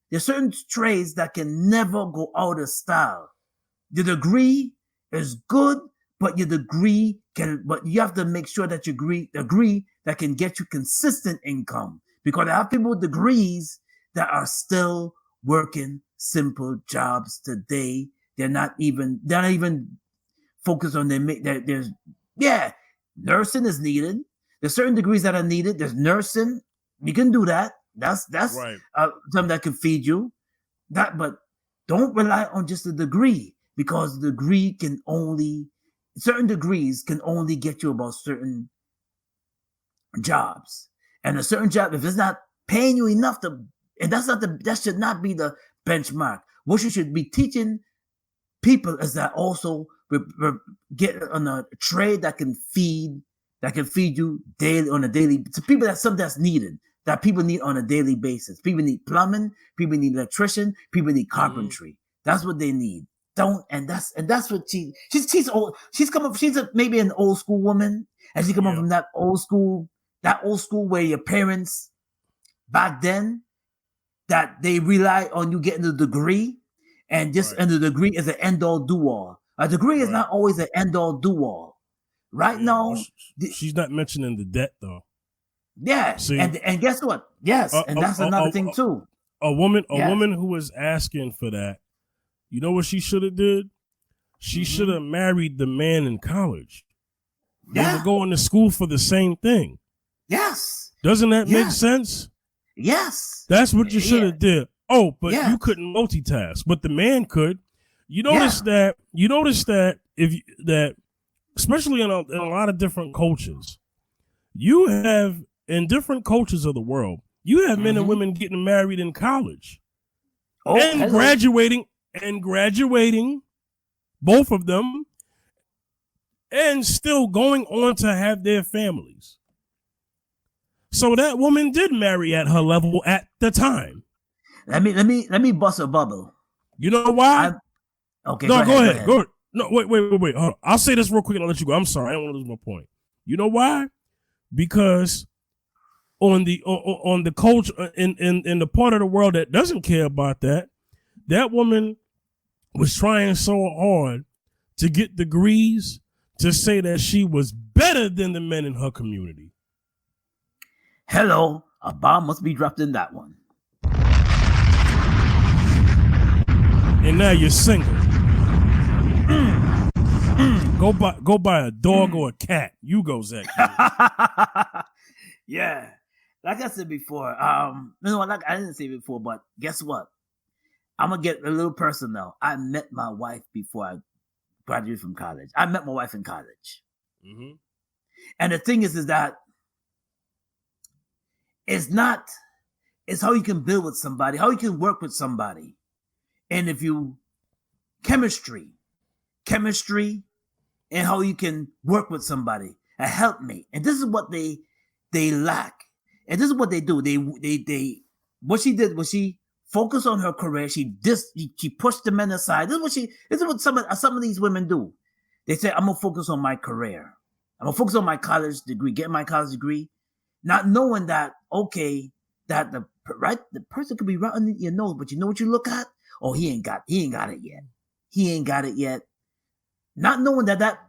there's certain trades that can never go out of style. The degree is good, but you have to make sure that you agree that can get you consistent income, because I have people with degrees that are still working simple jobs today. They're not even focused on there's nursing is needed. There's certain degrees that are needed. There's nursing. You can do that. That's right. Something that can feed you. But don't rely on just a degree, because certain degrees can only get you about certain jobs. And a certain job, if it's not paying you enough that should not be the benchmark. What you should be teaching people is that also get on a trade that can feed you daily on a daily. To people, that's something that's needed, that people need on a daily basis. People need plumbing, people need electrician, people need carpentry. That's what they need. That's what she's old. She's maybe an old school woman, and she come up from that old school where your parents back then, that they rely on you getting a degree, and the degree is an end all do all. A degree is not always an end all do all. Right now, she's not mentioning the debt though. Yeah, see, and guess what? Yes, and that's another thing too. A woman who was asking for that, you know what she should have did? She should have married the man in college. They were going to school for the same thing. Yes. Doesn't that make sense? Yes. That's what you should have did. Oh, but you couldn't multitask, but the man could. You notice that especially in a lot of different cultures, you have, in different cultures of the world, you have men and women getting married in college and graduating, both of them, and still going on to have their families. So that woman did marry at her level at the time. Let me bust a bubble. You know why? Okay. No, go ahead. Go ahead. No, wait. Hold on. I'll say this real quick and I'll let you go. I'm sorry. I don't want to lose my point. You know why? Because on the culture in the part of the world that doesn't care about that woman was trying so hard to get degrees to say that she was better than the men in her community. Hello. A bomb must be dropped in that one. And now you're single. Go buy a dog or a cat. You go, Zach. Yeah. Like I said before, like I didn't say it before, but guess what? I'm gonna get a little personal. I met my wife before I graduated from college. I met my wife in college. Mm-hmm. And the thing is that it's how you can build with somebody, how you can work with somebody. And if you chemistry, and how you can work with somebody, a helpmate. And this is what they lack. And this is what they do. They what she did was she focused on her career. She pushed the men aside. This is what some of these women do. They say, I'm gonna focus on my career. I'm gonna focus on my college degree, get my college degree, not knowing that, okay, that the person could be right under your nose, but you know what you look at? Oh, he ain't got it yet. He ain't got it yet. Not knowing that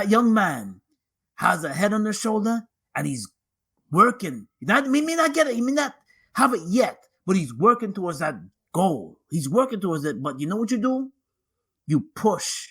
young man has a head on his shoulder and he's working. He may not get it. He may not have it yet, but he's working towards that goal. He's working towards it. But you know what you do? You push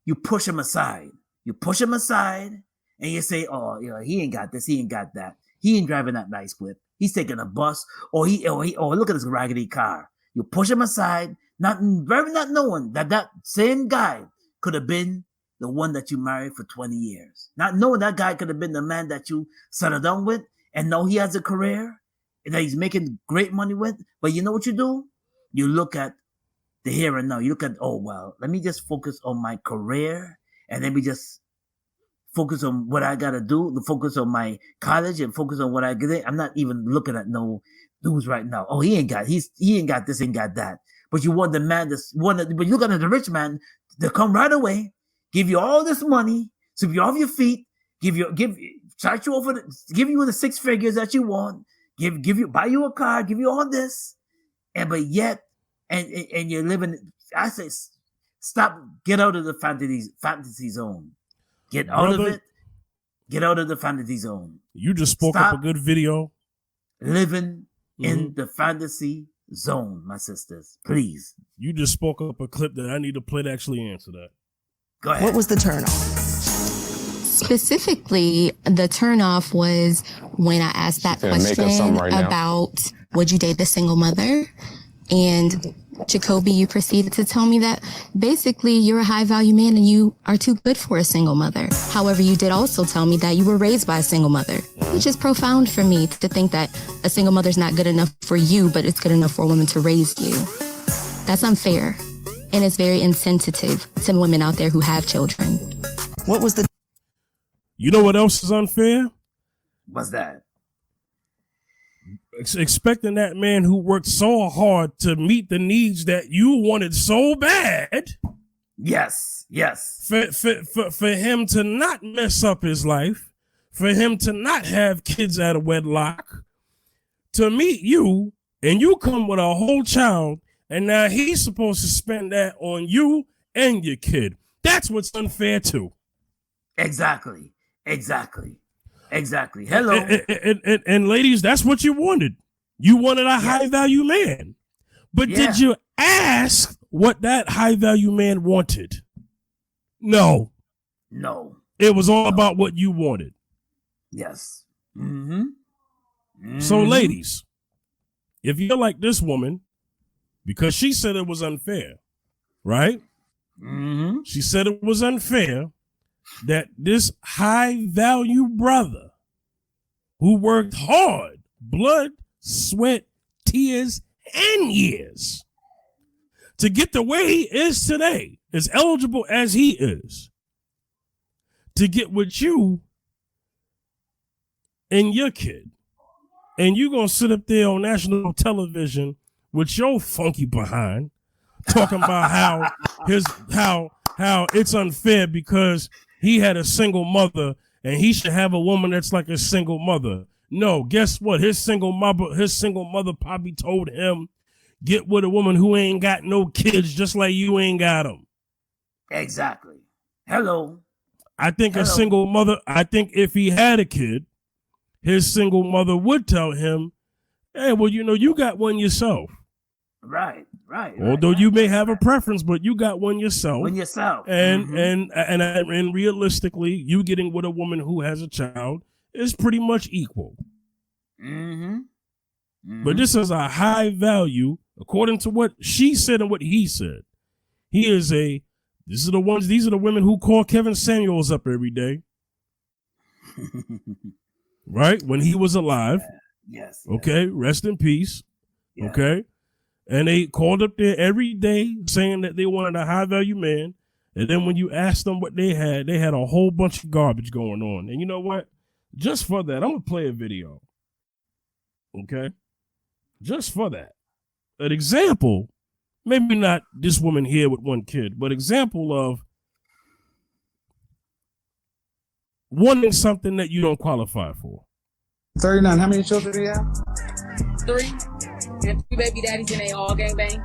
him aside. You push him aside and you say, oh, he ain't got this. He ain't got that. He ain't driving that nice whip. He's taking a bus or look at this raggedy car. You push him aside, not knowing that same guy could have been the one that you married for 20 years. Not knowing that guy could have been the man that you settled down with and know he has a career and that he's making great money with. But you know what you do? You look at the here and now. You look at, oh, well, let me just focus on my career and let me just focus on what I got to do, focus on my college and focus on what I get. I'm not even looking at no dudes right now. Oh, he ain't got this, ain't got that. But you want the man but you look at the rich man to come right away, give you all this money, sweep you off your feet, start you over, give you the 6 figures that you want, buy you a car, give you all this, but yet you're living. I say, stop, get out of the fantasy zone, get out of it, get out of the fantasy zone. You just spoke up a good video. Living in the fantasy zone, my sisters, please. You just spoke up a clip that I need to play to actually answer that. Go ahead. What was the turnoff? Specifically, the turnoff was when I asked that question about would you date the single mother? And Jacoby, you proceeded to tell me that basically you're a high value man and you are too good for a single mother. However, you did also tell me that you were raised by a single mother, which is profound for me to think that a single mother's not good enough for you, but it's good enough for a woman to raise you. That's unfair. And it's very insensitive to women out there who have children. What was the... You know what else is unfair? What's that? Expecting that man who worked so hard to meet the needs that you wanted so bad. Yes. For him to not mess up his life, for him to not have kids out of wedlock, to meet you, and you come with a whole child, and now he's supposed to spend that on you and your kid. That's what's unfair too. Exactly. Hello. And ladies, that's what you wanted. You wanted a high value man. But did you ask what that high value man wanted? No. It was all about what you wanted. Yes. So ladies, if you're like this woman, because she said it was unfair, right? She said it was unfair that this high value brother who worked hard, blood, sweat, tears, and years to get the way he is today, as eligible as he is, to get with you and your kid. And you gonna sit up there on national television with your funky behind talking about how it's unfair because he had a single mother and he should have a woman that's like a single mother. No, guess what? His single mother probably told him, get with a woman who ain't got no kids just like you ain't got them. Exactly. Hello. I think a single mother, I think if he had a kid, his single mother would tell him, hey, well, you got one yourself. Right. Although you may have a preference, but you got one yourself. And realistically, you getting with a woman who has a child is pretty much equal. But this is a high value, according to what she said and what he said. These are the women who call Kevin Samuels up every day. Right? When he was alive. Yes. Okay. Rest in peace. Yeah. Okay. And they called up there every day saying that they wanted a high value man. And then when you asked them what they had a whole bunch of garbage going on. And you know what? Just for that, I'm going to play a video. Okay? Just for that. An example, maybe not this woman here with one kid, but example of wanting something that you don't qualify for. 39, how many children do you have? 3. And 3 baby daddies and they all gangbang.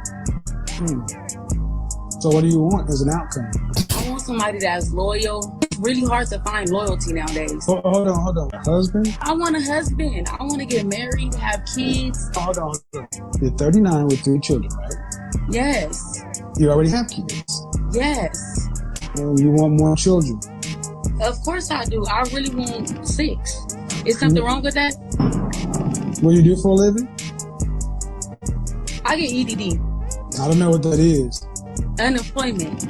So what do you want as an outcome? I want somebody that's loyal. It's really hard to find loyalty nowadays. Hold on. Husband? I want a husband. I want to get married, have kids. Hold on. You're 39 with 3 children, right? Yes. You already have kids? Yes. And you want more children? Of course I do. I really want 6. Is something wrong with that? What do you do for a living? I get EDD. I don't know what that is. Unemployment.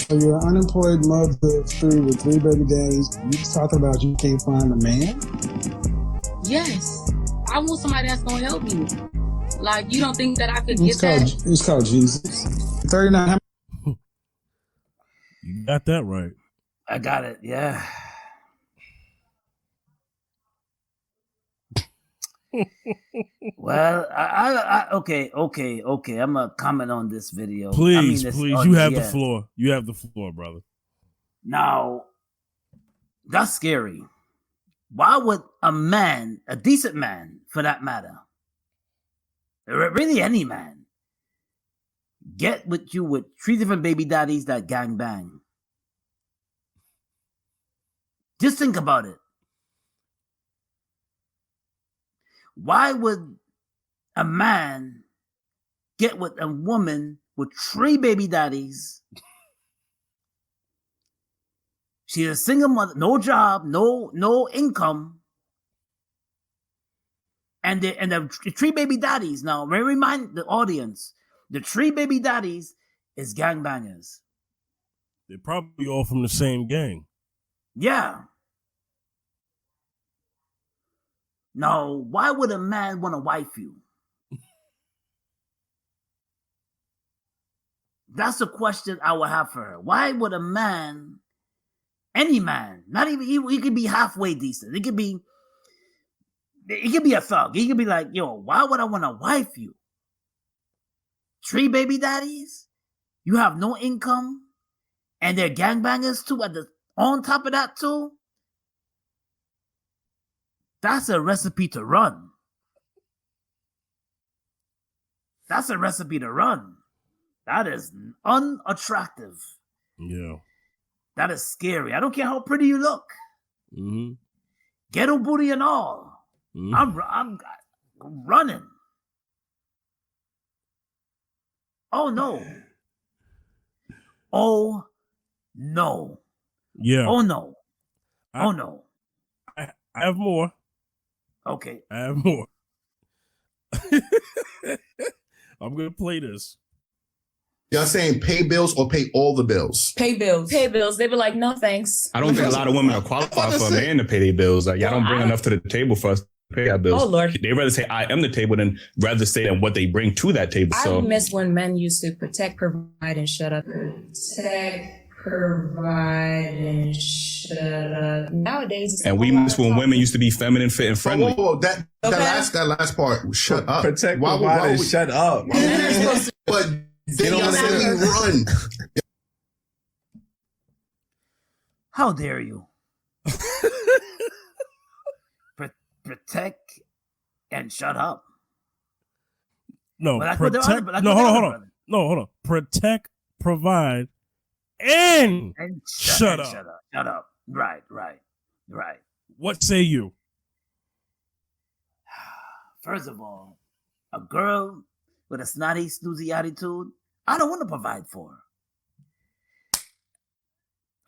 So you're an unemployed mother of 3 with 3 baby daddies. You talking about you can't find a man? Yes. I want somebody that's going to help me. Like, you don't think that I could get that? It's called Jesus. 39. You got that right. I got it. Yeah. Well, okay. I'm gonna comment on this video. Please. You have the floor. You have the floor, brother. Now, that's scary. Why would a man, a decent man for that matter, really any man, get with you with 3 different baby daddies that gang bang? Just think about it. Why would a man get with a woman with 3 baby daddies? She's a single mother, no job, no income. And the 3 baby daddies, now, may I remind the audience, the 3 baby daddies is gangbangers. They're probably all from the same gang. Yeah. Now, why would a man want to wife you? That's the question I would have for her. Why would a man, any man, not even he could be halfway decent. He could be a thug. He could be like, yo, why would I want to wife you? 3 baby daddies? You have no income? And they're gangbangers too on top of that too? That's a recipe to run. That's a recipe to run. That is unattractive. Yeah. That is scary. I don't care how pretty you look. Mm-hmm. Ghetto booty and all. Mm-hmm. I'm running. Oh, no. Oh, no. Yeah. Oh, no. Oh, no. I have more. Okay. I have more. I'm going to play this. Y'all saying pay bills or pay all the bills? Pay bills. Pay bills. They be like, no, thanks. I don't think a lot of women are qualified for a man to pay their bills. Like, y'all don't bring enough to the table for us to pay our bills. Oh, Lord. They rather say I am the table than rather say than what they bring to that table. I miss when men used to protect, provide, and shut up. Protect, provide, and shut up. Nowadays, it's and we miss when women used to be feminine, fit, and friendly. That last part. Shut up. Protect, provide, and shut up. But they don't let me run. How dare you? Protect and shut up. No, protect. Hold on. Protect, provide, and shut up. Shut up. Right. What say you? First of all, a girl with a snotty, snoozy attitude, I don't want to provide for her.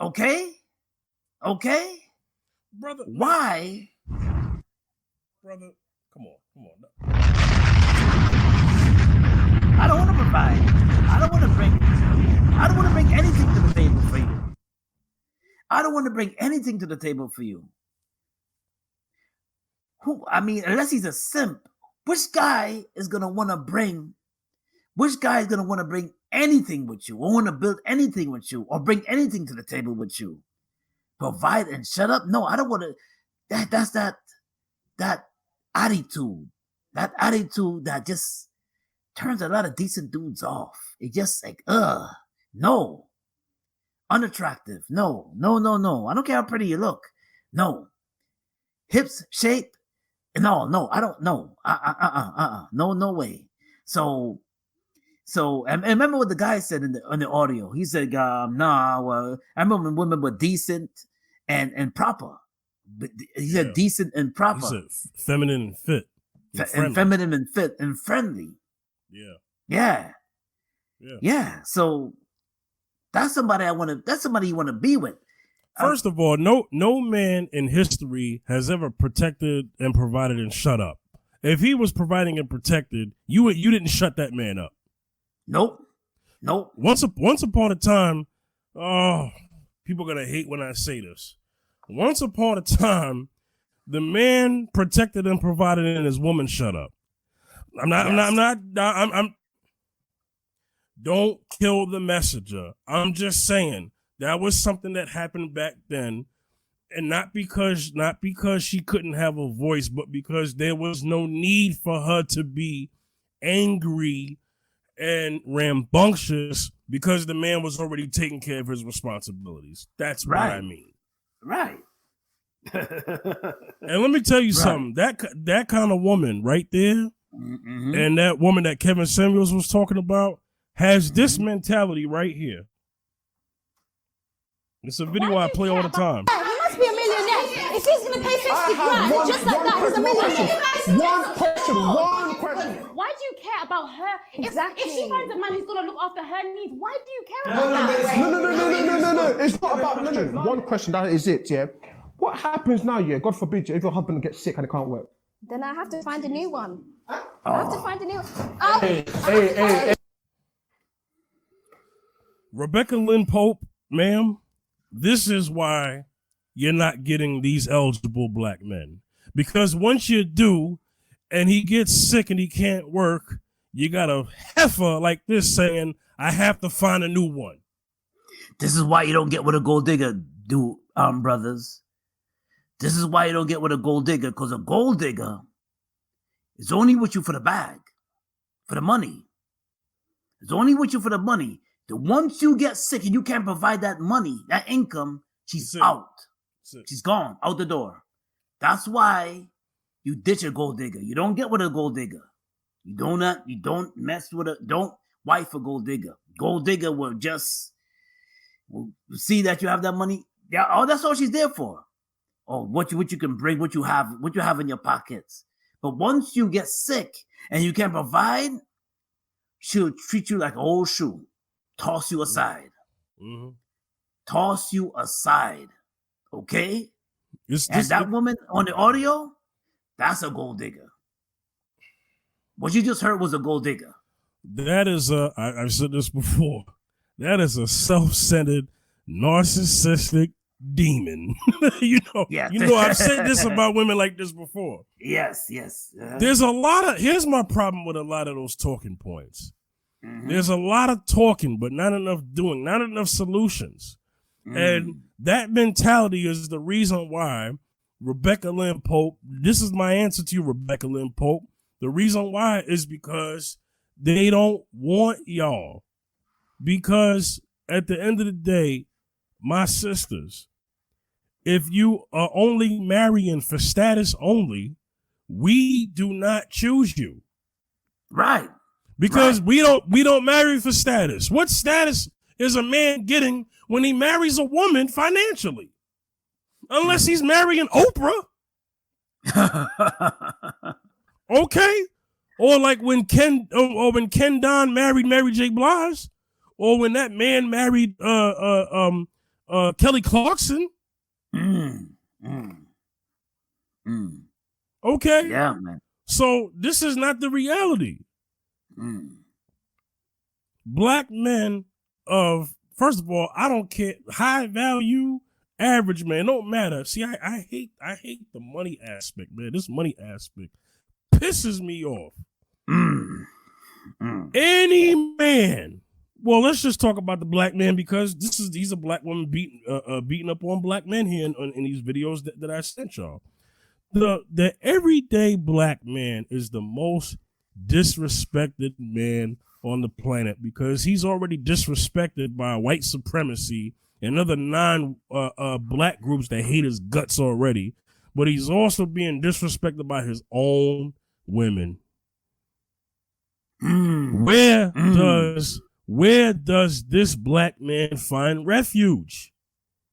Okay? Brother. Why? Brother, come on. I don't want to provide. I don't want to bring anything to the table for you. I don't want to bring anything to the table for you. Unless he's a simp, which guy is going to want to bring anything with you, or want to build anything with you, or bring anything to the table with you? Provide and shut up? No, I don't want to. That's that attitude. That attitude that just turns a lot of decent dudes off. It just like, no. Unattractive. No. I don't care how pretty you look. No. Hips, shape. No, I don't know. No way. So and remember what the guy said in the audio. He said, I remember when women were decent and proper. He said decent and proper. He said feminine and fit. And feminine and fit and friendly. Yeah. So that's somebody you want to be with. First of all, no man in history has ever protected and provided and shut up. If he was providing and protected, you didn't shut that man up. Nope. Once upon a time, people are gonna hate when I say this. Once upon a time, the man protected and provided and his woman shut up. Don't kill the messenger. I'm just saying that was something that happened back then, and not because she couldn't have a voice, but because there was no need for her to be angry and rambunctious because the man was already taking care of his responsibilities. That's what I mean. Right. And let me tell you something. That kind of woman right there, and that woman that Kevin Samuels was talking about has this mentality right here. It's a video I play all the time. He must be a millionaire. If he's going to pay 50 grand, just like that, he's a millionaire. One question. Why do you care about her? Exactly. If she finds a man who's going to look after her needs, why do you care about that? No. It's not about question. One question, that is it, yeah? What happens now, yeah? God forbid, if your husband gets sick and it can't work? Then I have to find a new one. I have to find a new one. Hey. Rebecca Lynn Pope, ma'am, this is why you're not getting these eligible black men. Because once you do, and he gets sick and he can't work, you got a heifer like this saying, I have to find a new one. This is why you don't get what a gold digger do, brothers. This is why you don't get with a gold digger, because a gold digger is only with you for the bag, for the money. It's only with you for the money. Once you get sick and you can't provide that money, that income, she's out. She's gone, out the door. That's why you ditch a gold digger. You don't get with a gold digger. You don't mess with don't wife a gold digger. Gold digger will see that you have that money. Yeah, that's all she's there for. Oh, what you can bring, what you have in your pockets. But once you get sick and you can't provide, she'll treat you like an old shoe. Toss you aside. Mm-hmm. Toss you aside. Okay? That woman on the audio, that's a gold digger. What you just heard was a gold digger. That is I've said this before. That is a self-centered, narcissistic demon. I've said this about women like this before. Yes. There's here's my problem with a lot of those talking points. Mm-hmm. There's a lot of talking, but not enough doing, not enough solutions. And that mentality is the reason why Rebecca Lynn Pope, this is my answer to you, Rebecca Lynn Pope. The reason why is because they don't want y'all. Because at the end of the day, my sisters, if you are only marrying for status only, we do not choose you. Right. Because we don't marry for status. What status is a man getting when he marries a woman financially? Unless he's marrying Oprah. Okay. Or like when Ken Don married Mary J. Blige, or when that man married Kelly Clarkson. Okay. Yeah, man. So this is not the reality. Black men first of all, I don't care, high value, average man, don't matter. See, I hate the money aspect, man. This money aspect pisses me off. Any man. Well, let's just talk about the black man because he's a black woman beating up on black men here in these videos that I sent y'all. The everyday black man is the most disrespected man on the planet because he's already disrespected by white supremacy and other black groups that hate his guts already. But he's also being disrespected by his own women. Where does this black man find refuge?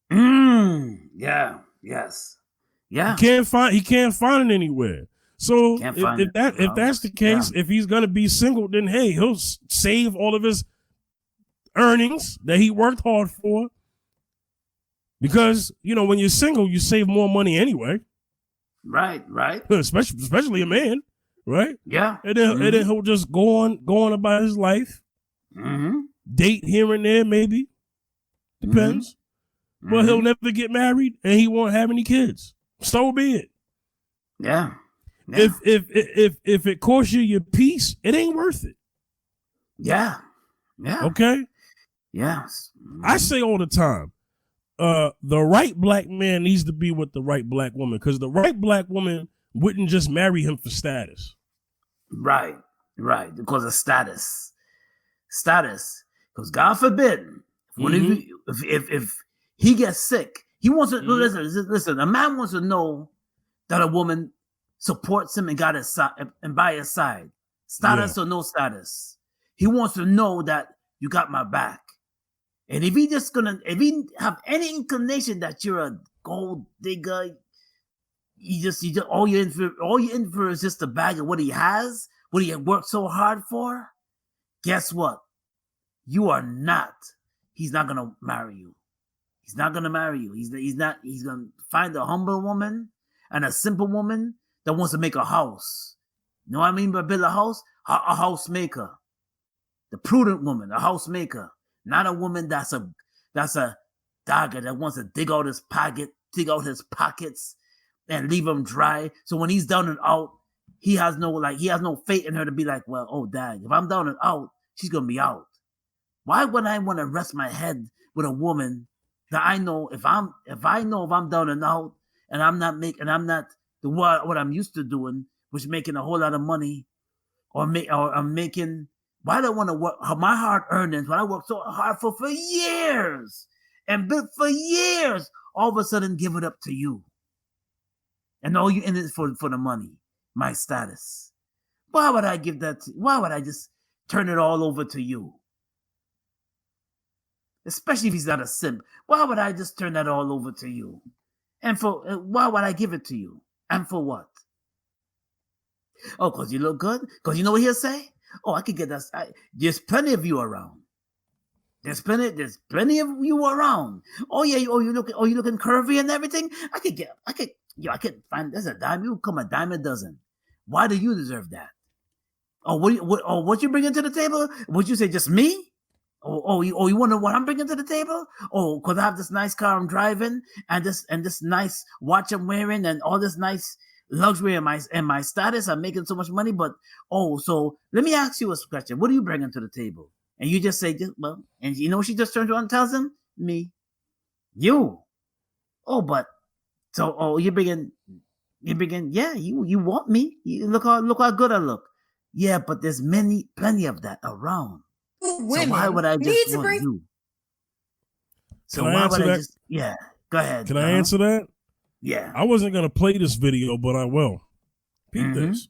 Yeah. Yes. Yeah. He can't find it anywhere. So if that's the case, if he's gonna be single, then hey, he'll save all of his earnings that he worked hard for. Because when you're single, you save more money anyway. Right. Especially a man. Right? Yeah. And then he'll just go on about his life. Date here and there, maybe. Depends. But he'll never get married and he won't have any kids. So be it. Yeah. If it costs you your peace, it ain't worth it. Yeah. Okay? Yes. I say all the time, the right black man needs to be with the right black woman because the right black woman wouldn't just marry him for status. Right. Because of status. Because God forbid, if he gets sick, he wants to listen. A man wants to know that a woman supports him and got his side and by his side. Status or no status. He wants to know that you got my back. And if he have any inclination that you're a gold digger, all you're in for is just a bag of what he has, what he had worked so hard for. Guess what? He's not gonna marry you. He's not gonna marry you. He's gonna find a humble woman and a simple woman that wants to make a house. You know what I mean by build a house? A house maker. The prudent woman, a house maker. Not a woman that's a dogger that wants to dig out his pockets and leave him dry. So when he's down and out, he has no faith in her to be like, well, oh dad, if I'm down and out, she's gonna be out. Why would I want to rest my head with a woman that I know if I'm down and out and I'm not doing what I'm used to doing, which is making a whole lot of money, or I'm making. Why do I want to work my hard earnings when I worked so hard for years and built for years? All of a sudden, give it up to you, and all you in it for the money, my status. Why would I give that? Why would I just turn it all over to you? Especially if he's not a simp. Why would I just turn that all over to you? And why would I give it to you? And for what? Oh, because you look good? Because you know what he'll say? Oh, I could get that. There's plenty of you around. There's plenty of you around. Oh yeah, you looking curvy and everything. I could find there's a dime. You come a dime a dozen. Why do you deserve that? Oh, what you bringing to the table? Would you say just me? Oh, you wonder what I'm bringing to the table? Oh, because I have this nice car I'm driving and this nice watch I'm wearing and all this nice luxury and my status. I'm making so much money, but so let me ask you a question. What are you bringing to the table? And you just say, well, and you know what she just turns around and tells him? Me. You. Oh, but so you're bringing, yeah, you want me. You look how good I look. Yeah, but there's plenty of that around. Women so why would I just want you? So why would I just go ahead. Can I answer that? Yeah. I wasn't gonna play this video, but I will. Peep this.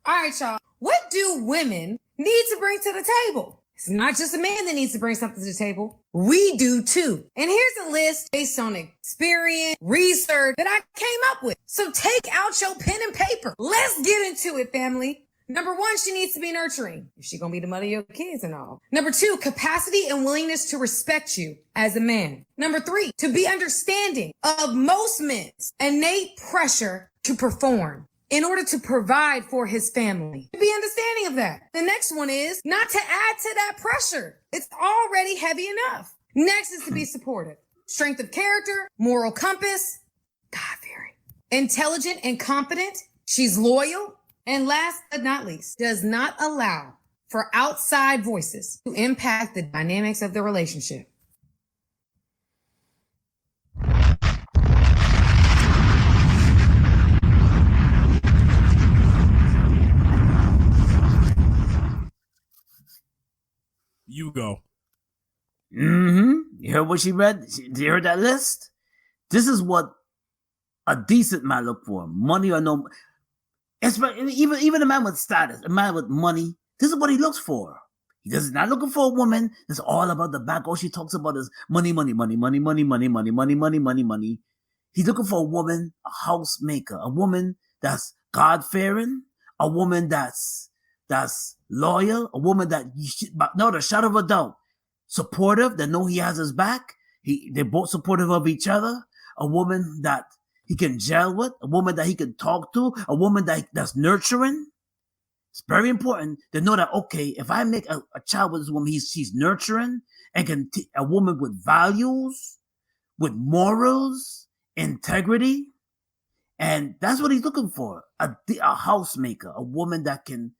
All right, y'all. What do women need to bring to the table? It's not just a man that needs to bring something to the table. We do too. And here's a list based on experience, research that I came up with. So take out your pen and paper. Let's get into it, family. Number 1, she needs to be nurturing. Is she gonna be the mother of your kids and all? Number 2, capacity and willingness to respect you as a man. Number 3, to be understanding of most men's innate pressure to perform in order to provide for his family. To be understanding of that. The next one is not to add to that pressure. It's already heavy enough. Next is to be supportive. Strength of character, moral compass, God-fearing. Intelligent and competent. She's loyal. And last but not least, does not allow for outside voices to impact the dynamics of the relationship. You go. You heard what she read? You heard that list? This is what a decent man look for. Money or no. Even a man with status, a man with money, this is what he looks for. He does not looking for a woman that's all about the back. All she talks about is money, money, money, money, money, money, money, money, money, money, money. He's looking for a woman, a housemaker, a woman that's God-fearing, a woman that's loyal, a woman that no shadow of a doubt, supportive, that know he has his back. They're both supportive of each other. A woman that he can gel with, a woman that he can talk to, a woman that's nurturing. It's very important to know that, okay, if I make a child with this woman, she's nurturing and a woman with values, with morals, integrity. And that's what he's looking for. A housemaker, a woman that can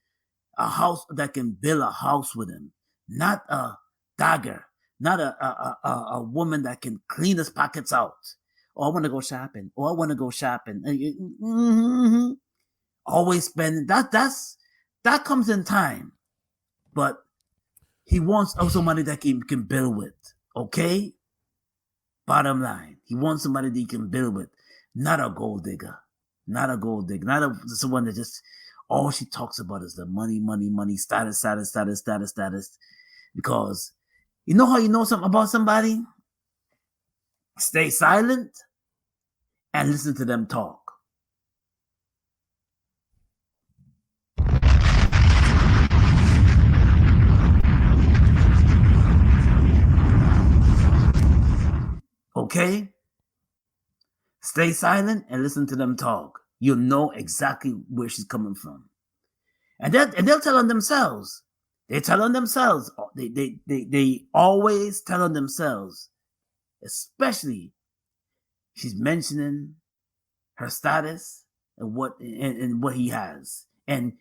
build a house with him, not a dagger, not a woman that can clean his pockets out. Oh, I want to go shopping. Oh, I want to go shopping. Always spending. That comes in time. But he wants somebody that he can build with. Okay? Bottom line. He wants somebody that he can build with. Not a gold digger. Not a gold digger. Not someone that just all she talks about is the money, money, money, status, status, status, status, status. Because you know how you know something about somebody? Stay silent and listen to them talk. Okay? Stay silent and listen to them talk. You'll know exactly where she's coming from. And they'll tell on themselves. They tell on themselves. They always tell on themselves. Especially, she's mentioning her status and what he has, and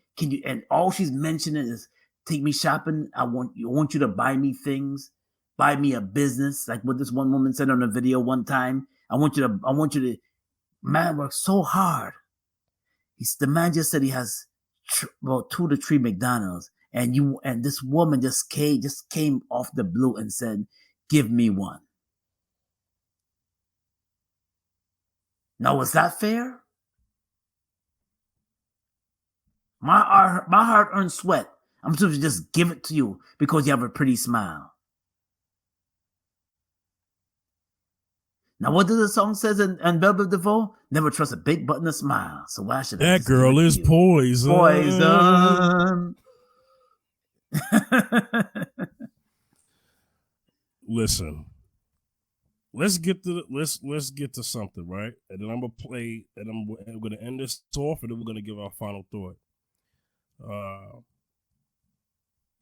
all she's mentioning is take me shopping. I want you to buy me things, buy me a business, like what this one woman said on a video one time. I want you to. Man works so hard. The man just said he has 2 to 3 McDonald's, and this woman just came off the blue and said, "Give me one." Now, was that fair? My hard-earned sweat, I'm supposed to just give it to you because you have a pretty smile. Now, what does the song says in Belle DeVoe? Never trust a big butt and a smile. So why should I? That girl is poison. Poison. Listen. Let's get to something, right? And then I'm gonna play, and I'm gonna end this off, and then we're gonna give our final thought.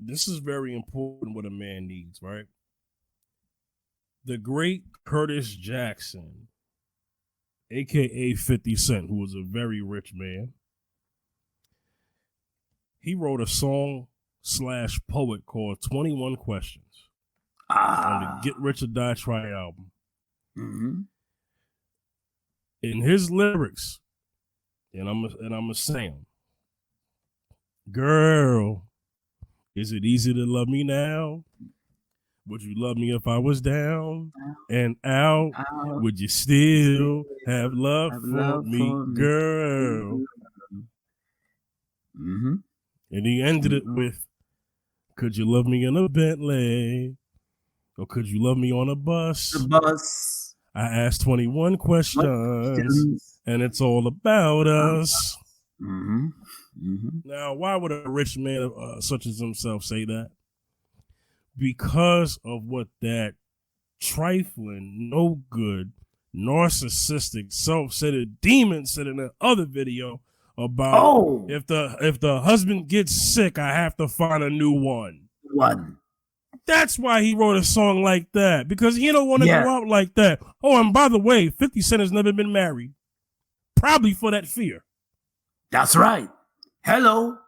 This is very important what a man needs, right? The great Curtis Jackson, aka 50 Cent, who was a very rich man, he wrote a song / poet called 21 Questions on the Get Rich or Die Trying album. Mm-hmm. In his lyrics, and I'm gonna sing, girl, is it easy to love me now? Would you love me if I was down and out? Would you still have love for me, girl? Mm-hmm. And he ended it with, Could you love me in a Bentley? Or could you love me on a bus? The bus. I asked 21 questions, and it's all about us. Mm-hmm. Mm-hmm. Now, why would a rich man such as himself say that? Because of what that trifling, no good, narcissistic, self-centered demon said in the other video about if the husband gets sick, I have to find a new one. That's why he wrote a song like that, because he don't want to go out like that. Oh, and by the way, 50 Cent has never been married, probably for that fear. That's right. Hello.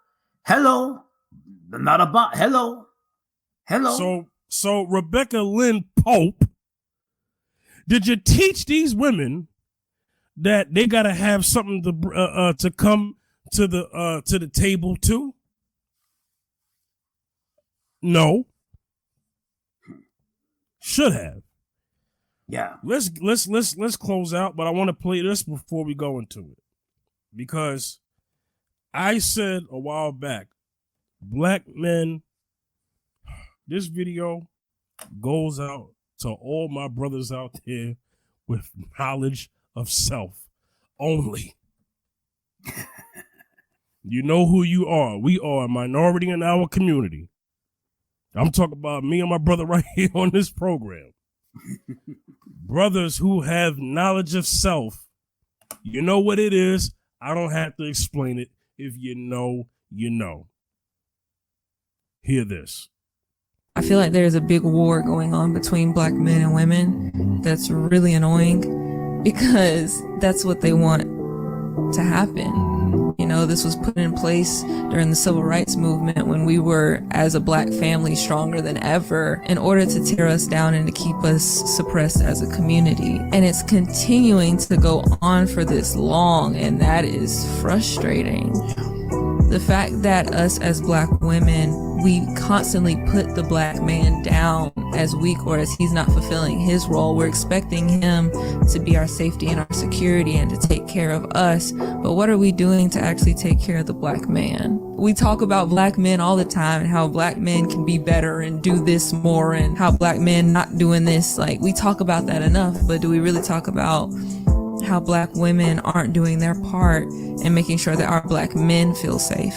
Not about hello. So Rebecca Lynn Pope, did you teach these women that they gotta have something to come to the table too? No. Should have. Yeah. Let's close out, but I want to play this before we go into it. Because I said a while back, black men, this video goes out to all my brothers out there with knowledge of self only. You know who you are. We are a minority in our community. I'm talking about me and my brother right here on this program. Brothers who have knowledge of self. You know what it is. I don't have to explain it. If you know, you know. Hear this. I feel like there's a big war going on between black men and women that's really annoying because that's what they want to happen. You know, this was put in place during the civil rights movement when we were, as a black family, stronger than ever in order to tear us down and to keep us suppressed as a community. And it's continuing to go on for this long, and that is frustrating. The fact that us as black women, we constantly put the black man down as weak or as he's not fulfilling his role. We're expecting him to be our safety and our security and to take care of us. But what are we doing to actually take care of the black man? We talk about black men all the time and how black men can be better and do this more and how black men not doing this. Like, we talk about that enough, but do we really talk about how black women aren't doing their part and making sure that our black men feel safe?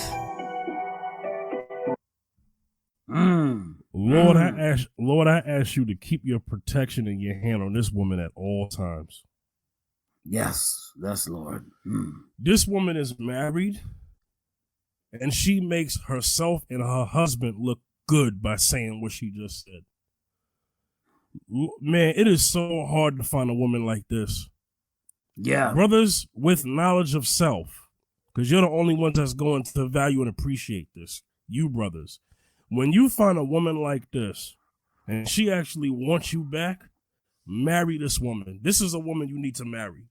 Lord, I ask you to keep your protection in your hand on this woman at all times. Yes, Lord. This woman is married, and she makes herself and her husband look good by saying what she just said. Man, it is so hard to find a woman like this. Yeah. Brothers with knowledge of self, because you're the only ones that's going to value and appreciate this. You brothers. When you find a woman like this, and she actually wants you back, marry this woman. This is a woman you need to marry.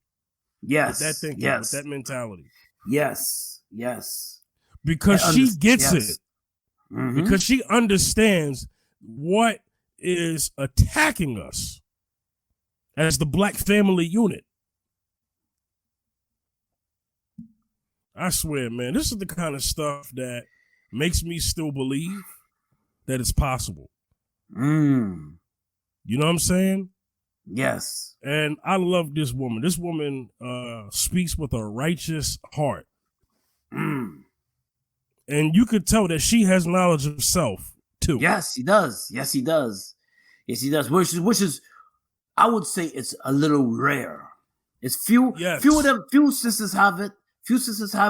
Yes. With that thinking, with that mentality. Yes. Because she gets it. Mm-hmm. Because she understands what is attacking us as the black family unit. I swear, man, this is the kind of stuff that makes me still believe that it's possible. You know what I'm saying? Yes. And I love this woman. This woman speaks with a righteous heart. And you could tell that she has knowledge of self, too. Yes, he does. Which is, I would say it's a little rare. It's few sisters have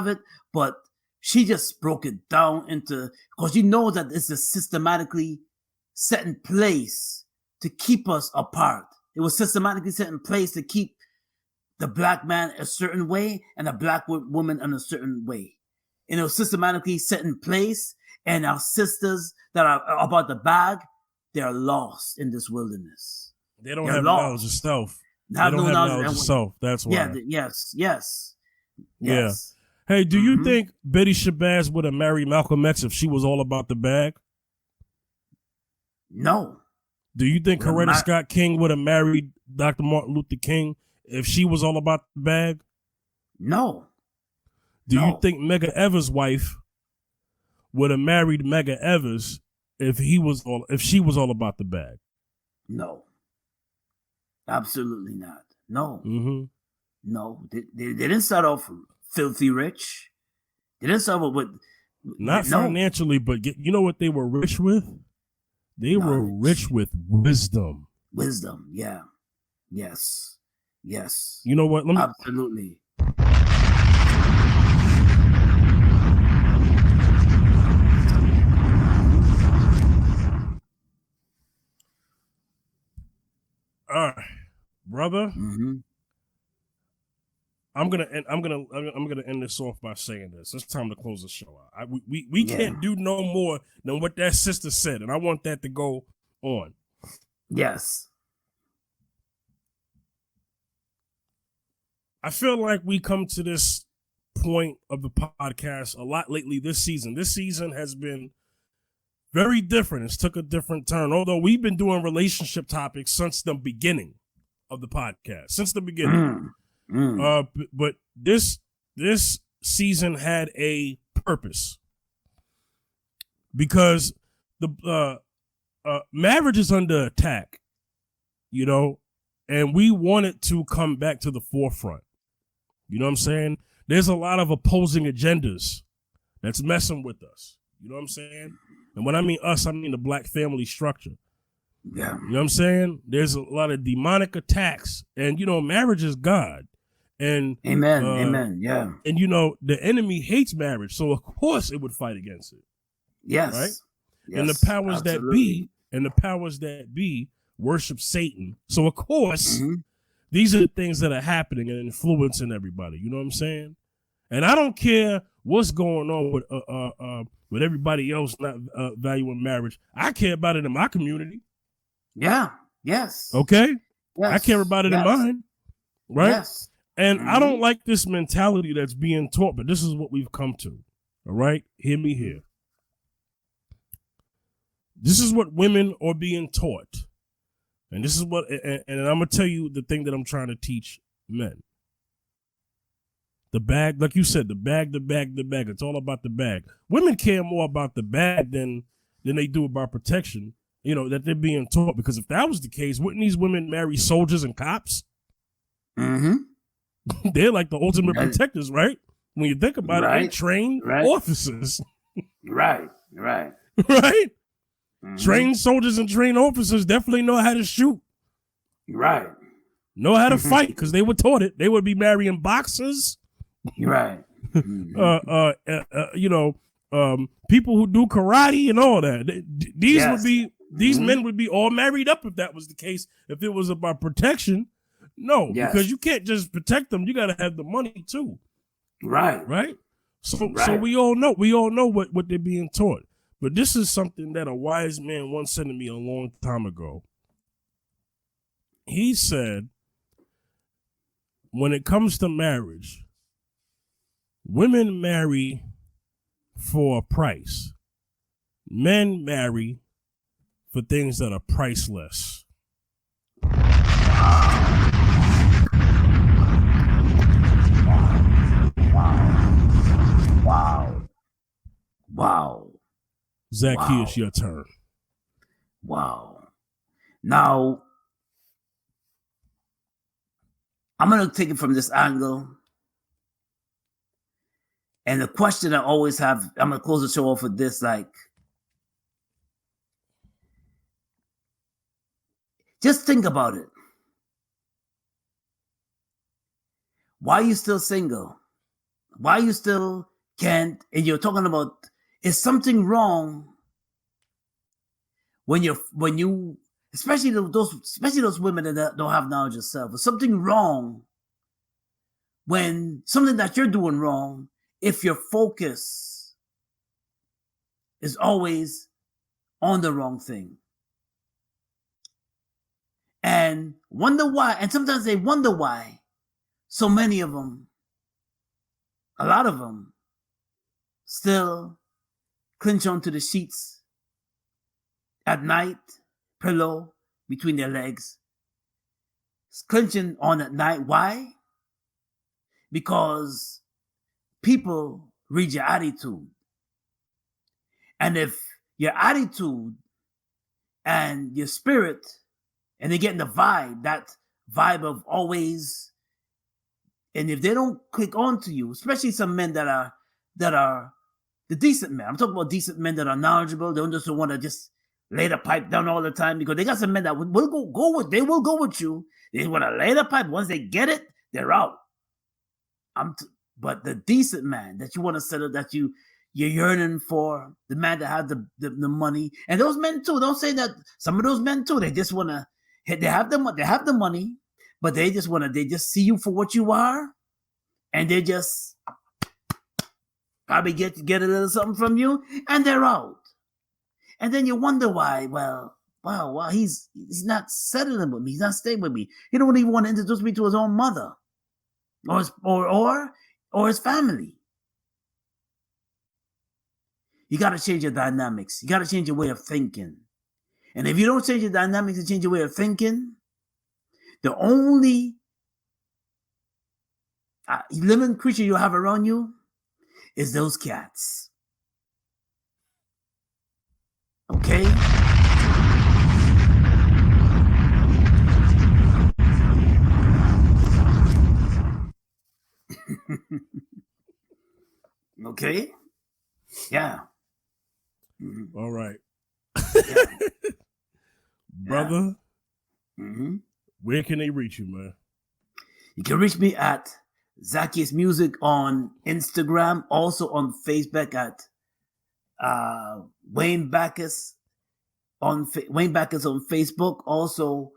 it, but she just broke it down into, because you know that it's a systematically set in place to keep us apart. It was systematically set in place to keep the black man a certain way and a black woman in a certain way. And it was systematically set in place, and our sisters that are about the bag, they're lost in this wilderness. They don't have knowledge of self. They don't have knowledge of self. That's why. Yes. Yeah. Hey, do you think Betty Shabazz would have married Malcolm X if she was all about the bag? No. Do you think Coretta Scott King would have married Dr. Martin Luther King if she was all about the bag? No. Do you think Medgar Evers' wife would have married Medgar Evers if she was all about the bag. No. Absolutely not. No. Mm-hmm. No. They didn't start off filthy rich. They didn't start off with not financially, but you know what they were rich with? They were rich with wisdom. Wisdom, yeah. Yes. Yes. You know what? Absolutely. All right, brother. Mm-hmm. I'm gonna end this off by saying this. It's time to close the show out. We can't do no more than what that sister said, and I want that to go on. Yes. I feel like we come to this point of the podcast a lot lately this season. This season has been very different. It's took a different turn. Although we've been doing relationship topics since the beginning of the podcast. Since the beginning. But this season had a purpose. Because the marriage is under attack, you know, and we want it to come back to the forefront. You know what I'm saying? There's a lot of opposing agendas that's messing with us. You know what I'm saying? And when I mean us, I mean the black family structure. Yeah. You know what I'm saying? There's a lot of demonic attacks. And, you know, marriage is God. And Amen. Yeah. And, you know, the enemy hates marriage. So, of course, it would fight against it. Yes. Right? Yes, and the powers that be worship Satan. So, of course, these are the things that are happening and influencing everybody. You know what I'm saying? And I don't care what's going on with everybody else not valuing marriage. I care about it in my community. Yeah. Yes. Okay? Yes. I care about it in mine. Right? Yes. And I don't like this mentality that's being taught, but this is what we've come to. All right? Hear me here. This is what women are being taught. And this is what, and I'm going to tell you the thing that I'm trying to teach men. The bag, like you said, the bag. It's all about the bag. Women care more about the bag than they do about protection, you know, that they're being taught. Because if that was the case, wouldn't these women marry soldiers and cops? Mm-hmm. They're like the ultimate protectors, right? When you think about it, they trained officers. Right. Right? Trained soldiers and trained officers definitely know how to shoot. Right. Know how to fight because they were taught it. They would be marrying boxers. Right. You know, people who do karate and all that. These men would be all married up if that was the case. If it was about protection, no, because you can't just protect them. You got to have the money too. Right. So we all know what they're being taught. But this is something that a wise man once said to me a long time ago. He said, when it comes to marriage, women marry for a price. Men marry for things that are priceless. Wow. Zacchaeus, your turn. Wow. Now, I'm going to take it from this angle. And the question I always have, I'm going to close the show off with this, like, just think about it. Why are you still single? Why you still can't, and you're talking about, is something wrong when you, especially those women that don't have knowledge of self, is something wrong when something that you're doing wrong, if your focus is always on the wrong thing. And wonder why, and sometimes they wonder why so many of them, a lot of them, still clinch onto the sheets at night, pillow between their legs, clinching on at night. Why? Because people read your attitude. And if your attitude and your spirit, and they're getting the vibe, that vibe of always. And if they don't click on to you, especially some men that are the decent men. I'm talking about decent men that are knowledgeable. They don't just want to just lay the pipe down all the time, because they got some men that will go with you. They want to lay the pipe. Once they get it, they're out. But the decent man that you want to settle, that you're yearning for, the man that has the money, and those men too. Don't say that. Some of those men too, they just want to. They have the money, but they just see you for what you are, and they just probably get a little something from you, and they're out. And then you wonder why. Well, wow, he's not settling with me. He's not staying with me. He don't even want to introduce me to his own mother, or his family. You got to change your dynamics. You got to change your way of thinking. And if you don't change your dynamics and change your way of thinking, the only living creature you have around you is those cats. Okay? Okay? Yeah. Mm-hmm. All right. Brother, where can they reach you, man? You can reach me at Zacchaeus Music on Instagram, also on Facebook at Wayne Backus on Facebook. Also,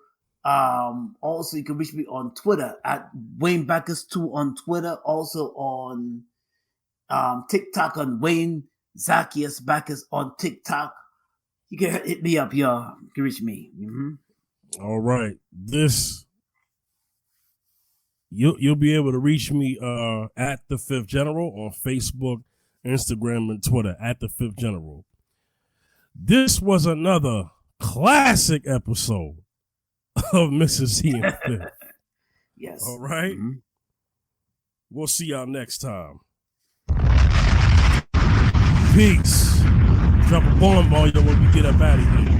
you can reach me on Twitter at Wayne Backus 2 on Twitter. Also on TikTok on Wayne Zacchaeus Backus on TikTok. You can hit me up, y'all. You can reach me. All right. You'll be able to reach me at The Fifth General on Facebook, Instagram, and Twitter at The Fifth General. This was another classic episode of Mrs. C and Fifth. Yes. All right. We'll see y'all next time. Peace. Drop a bomb on you when we get up out of here.